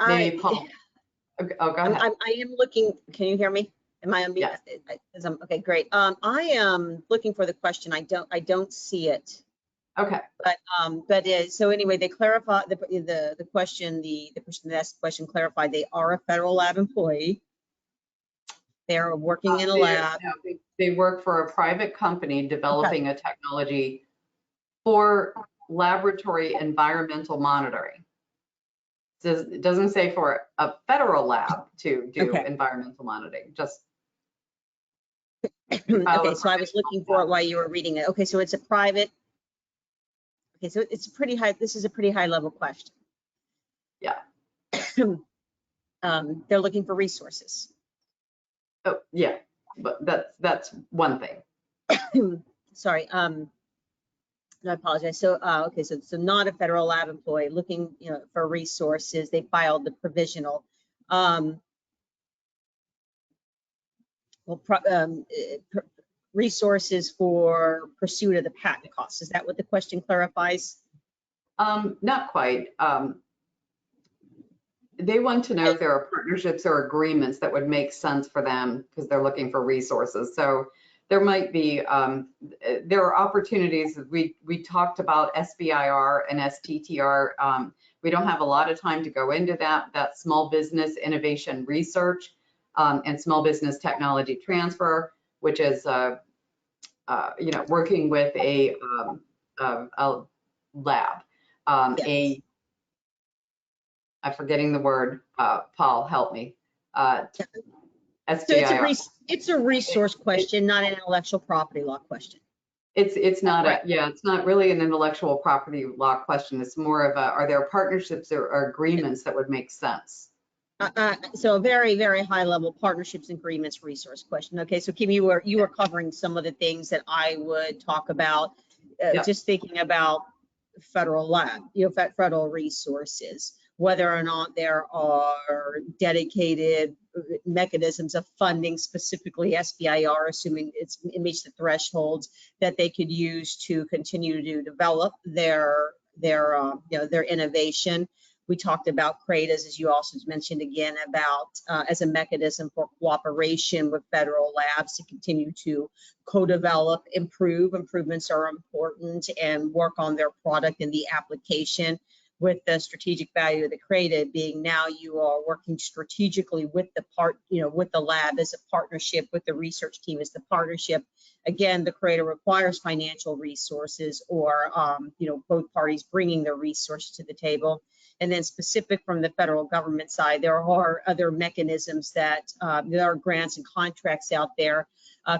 Maybe Paul. Oh, go ahead.
I am looking. Can you hear me? Am I on mute? Yes. Okay, great. I am looking for the question. I don't see it.
Okay.
But so anyway, they clarify the question. The person that asked the question clarified they are a federal lab employee. They are working in a lab.
No, they work for a private company developing a technology for laboratory environmental monitoring. It doesn't say for a federal lab to do environmental monitoring, just.
Okay, so I was looking for it while you were reading it. Okay, so it's a private. Okay, so it's pretty high. This is a pretty high level question.
Yeah.
They're looking for resources.
Oh, yeah, but that's one thing.
Sorry. I apologize. So, okay, so not a federal lab employee looking, for resources. They filed the provisional. Resources for pursuit of the patent costs. Is that what the question clarifies?
Not quite. They want to know if there are partnerships or agreements that would make sense for them because they're looking for resources. So there might be, there are opportunities. We talked about SBIR and STTR. We don't have a lot of time to go into that. That's small business innovation research and small business technology transfer, which is, working with a lab,
Yes.
I'm forgetting the word, Paul, help me.
SBIR. So it's a resource question, not an intellectual property law question.
It's not it's not really an intellectual property law question. It's more of are there partnerships or agreements that would make sense?
So a very, very high level partnerships, agreements, resource question. Okay, so Kim, you were covering some of the things that I would talk about, just thinking about federal lab, federal resources. whether or not there are dedicated mechanisms of funding, specifically SBIR, assuming it meets the thresholds that they could use to continue to develop their innovation. We talked about CRADAs, as you also mentioned again, about as a mechanism for cooperation with federal labs to continue to co-develop, improvements are important, and work on their product and the application, with the strategic value of the CRADA being now you are working strategically with with the lab as a partnership, with the research team as the partnership. Again, the CRADA requires financial resources or, both parties bringing their resources to the table. And then specific from the federal government side, there are other mechanisms that there are grants and contracts out there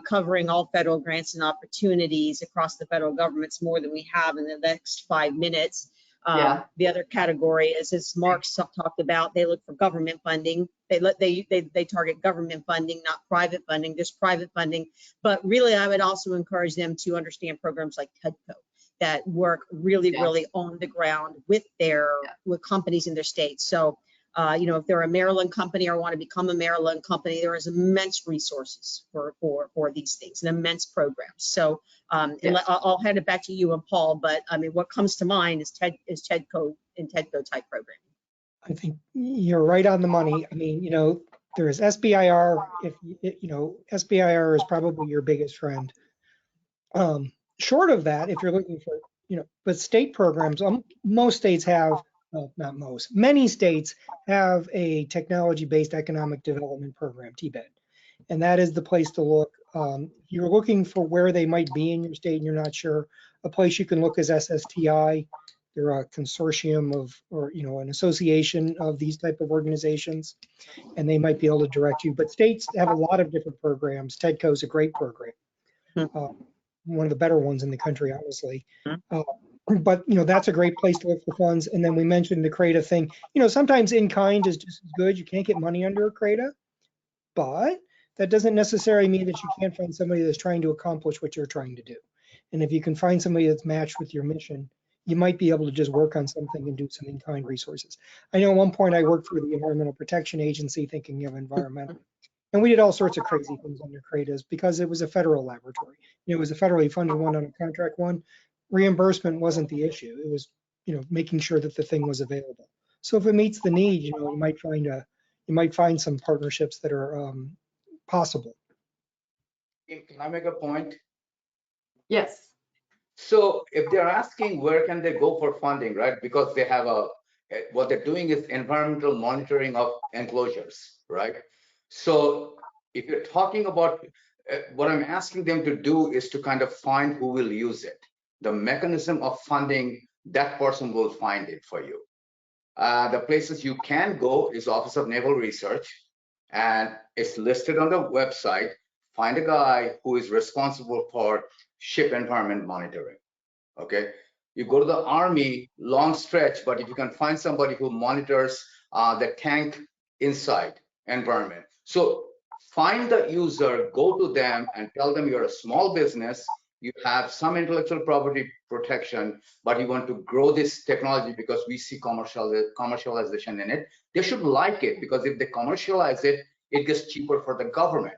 covering all federal grants and opportunities across the federal government's more than we have in the next 5 minutes. The other category is, as Mark talked about, they look for government funding. They target government funding, not private funding. There's private funding, but really I would also encourage them to understand programs like TEDCO that work really on the ground with with companies in their states. So, if they're a Maryland company or want to become a Maryland company, there is immense resources for these things and immense programs. So I'll hand it back to you and Paul, but I mean, what comes to mind is TEDCO and TEDCO type programming.
I think you're right on the money. I mean, there is SBIR. SBIR is probably your biggest friend. Short of that, if you're looking for, but state programs, most states have, well, not most, many states have a technology-based economic development program, TBED. And that is the place to look. If you're looking for where they might be in your state and you're not sure, a place you can look is SSTI. They're a consortium or an association of these type of organizations, and they might be able to direct you. But states have a lot of different programs. TEDCO is a great program. One of the better ones in the country, honestly. But that's a great place to look for funds. And then we mentioned the CRADA thing. Sometimes in kind is just as good. You can't get money under a CRADA, but that doesn't necessarily mean that you can't find somebody that's trying to accomplish what you're trying to do. And if you can find somebody that's matched with your mission, you might be able to just work on something and do some in-kind resources. I know at one point I worked for the Environmental Protection Agency thinking of environmental. And we did all sorts of crazy things under CRADAs because it was a federal laboratory. It was a federally funded one on a contract one. Reimbursement wasn't the issue. It was, making sure that the thing was available. So if it meets the need, you might find some partnerships that are possible.
Can I make a point?
Yes.
So if they're asking where can they go for funding, right? Because they have what they're doing is environmental monitoring of enclosures, right? So if you're talking about what I'm asking them to do is to kind of find who will use it. The mechanism of funding, that person will find it for you. The places you can go is Office of Naval Research, and it's listed on the website. Find a guy who is responsible for ship environment monitoring. Okay, you go to the Army, long stretch, but if you can find somebody who monitors the tank inside environment. So find the user, go to them and tell them you're a small business, you have some intellectual property protection, but you want to grow this technology because we see commercialization in it. They should like it, because if they commercialize it, it gets cheaper for the government.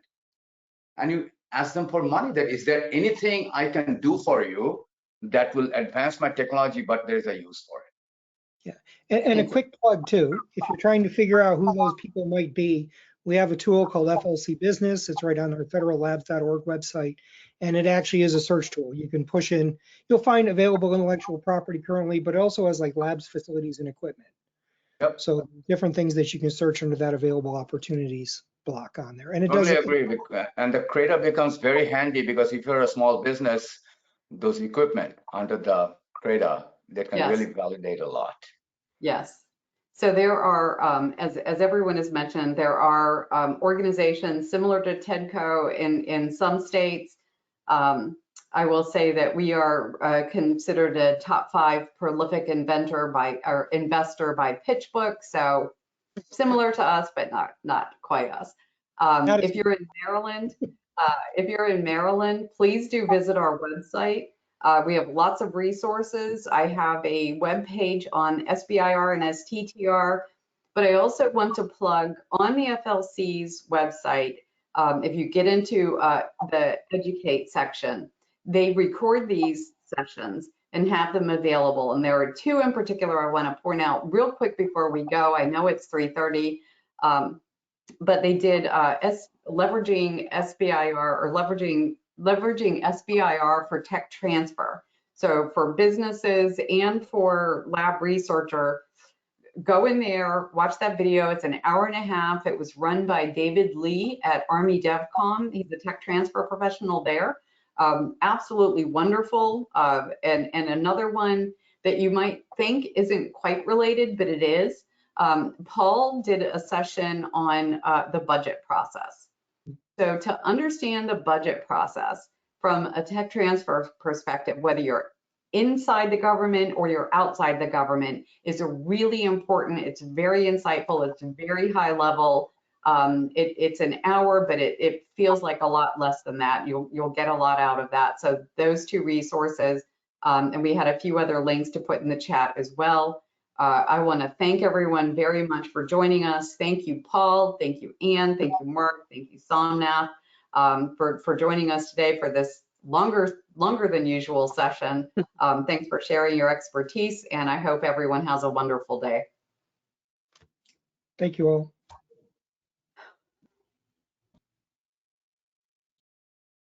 And you ask them for money, that is there anything I can do for you that will advance my technology, but there's a use for it.
Yeah, and a quick plug too, if you're trying to figure out who those people might be, we have a tool called FLC Business. It's right on our federallabs.org website, and it actually is a search tool. You can push in, you'll find available intellectual property currently, but it also has like labs, facilities, and equipment.
Yep.
So different things that you can search under that available opportunities block on there. And it
Totally
does
agree with that. And the CRADA becomes very handy because if you're a small business, those equipment under the CRADA, they can really validate a lot.
Yes. So there are, as everyone has mentioned, there are organizations similar to TEDCO in some states. I will say that we are considered a top 5 prolific investor by PitchBook. So similar to us, but not quite us. If you're in Maryland, please do visit our website. We have lots of resources. I have a web page on SBIR and STTR, but I also want to plug on the FLC's website. If you get into the educate section, they record these sessions and have them available. And there are two in particular I want to point out real quick before we go. I know it's 3:30, but they did leveraging SBIR or leveraging SBIR for tech transfer. So for businesses and for lab researcher, go in there, watch that video. It's an hour and a half. It was run by David Lee at Army DevCom. He's a tech transfer professional there. Absolutely wonderful. And another one that you might think isn't quite related, but it is. Paul did a session on the budget process. So to understand the budget process from a tech transfer perspective, whether you're inside the government or you're outside the government, is a really important. It's very insightful. It's very high level. It's an hour, but it feels like a lot less than that. You'll get a lot out of that. So those two resources, and we had a few other links to put in the chat as well. I want to thank everyone very much for joining us. Thank you, Paul. Thank you, Anne. Thank you, Mark. Thank you, Somnath, for joining us today for this longer than usual session. Thanks for sharing your expertise, and I hope everyone has a wonderful day.
Thank you all.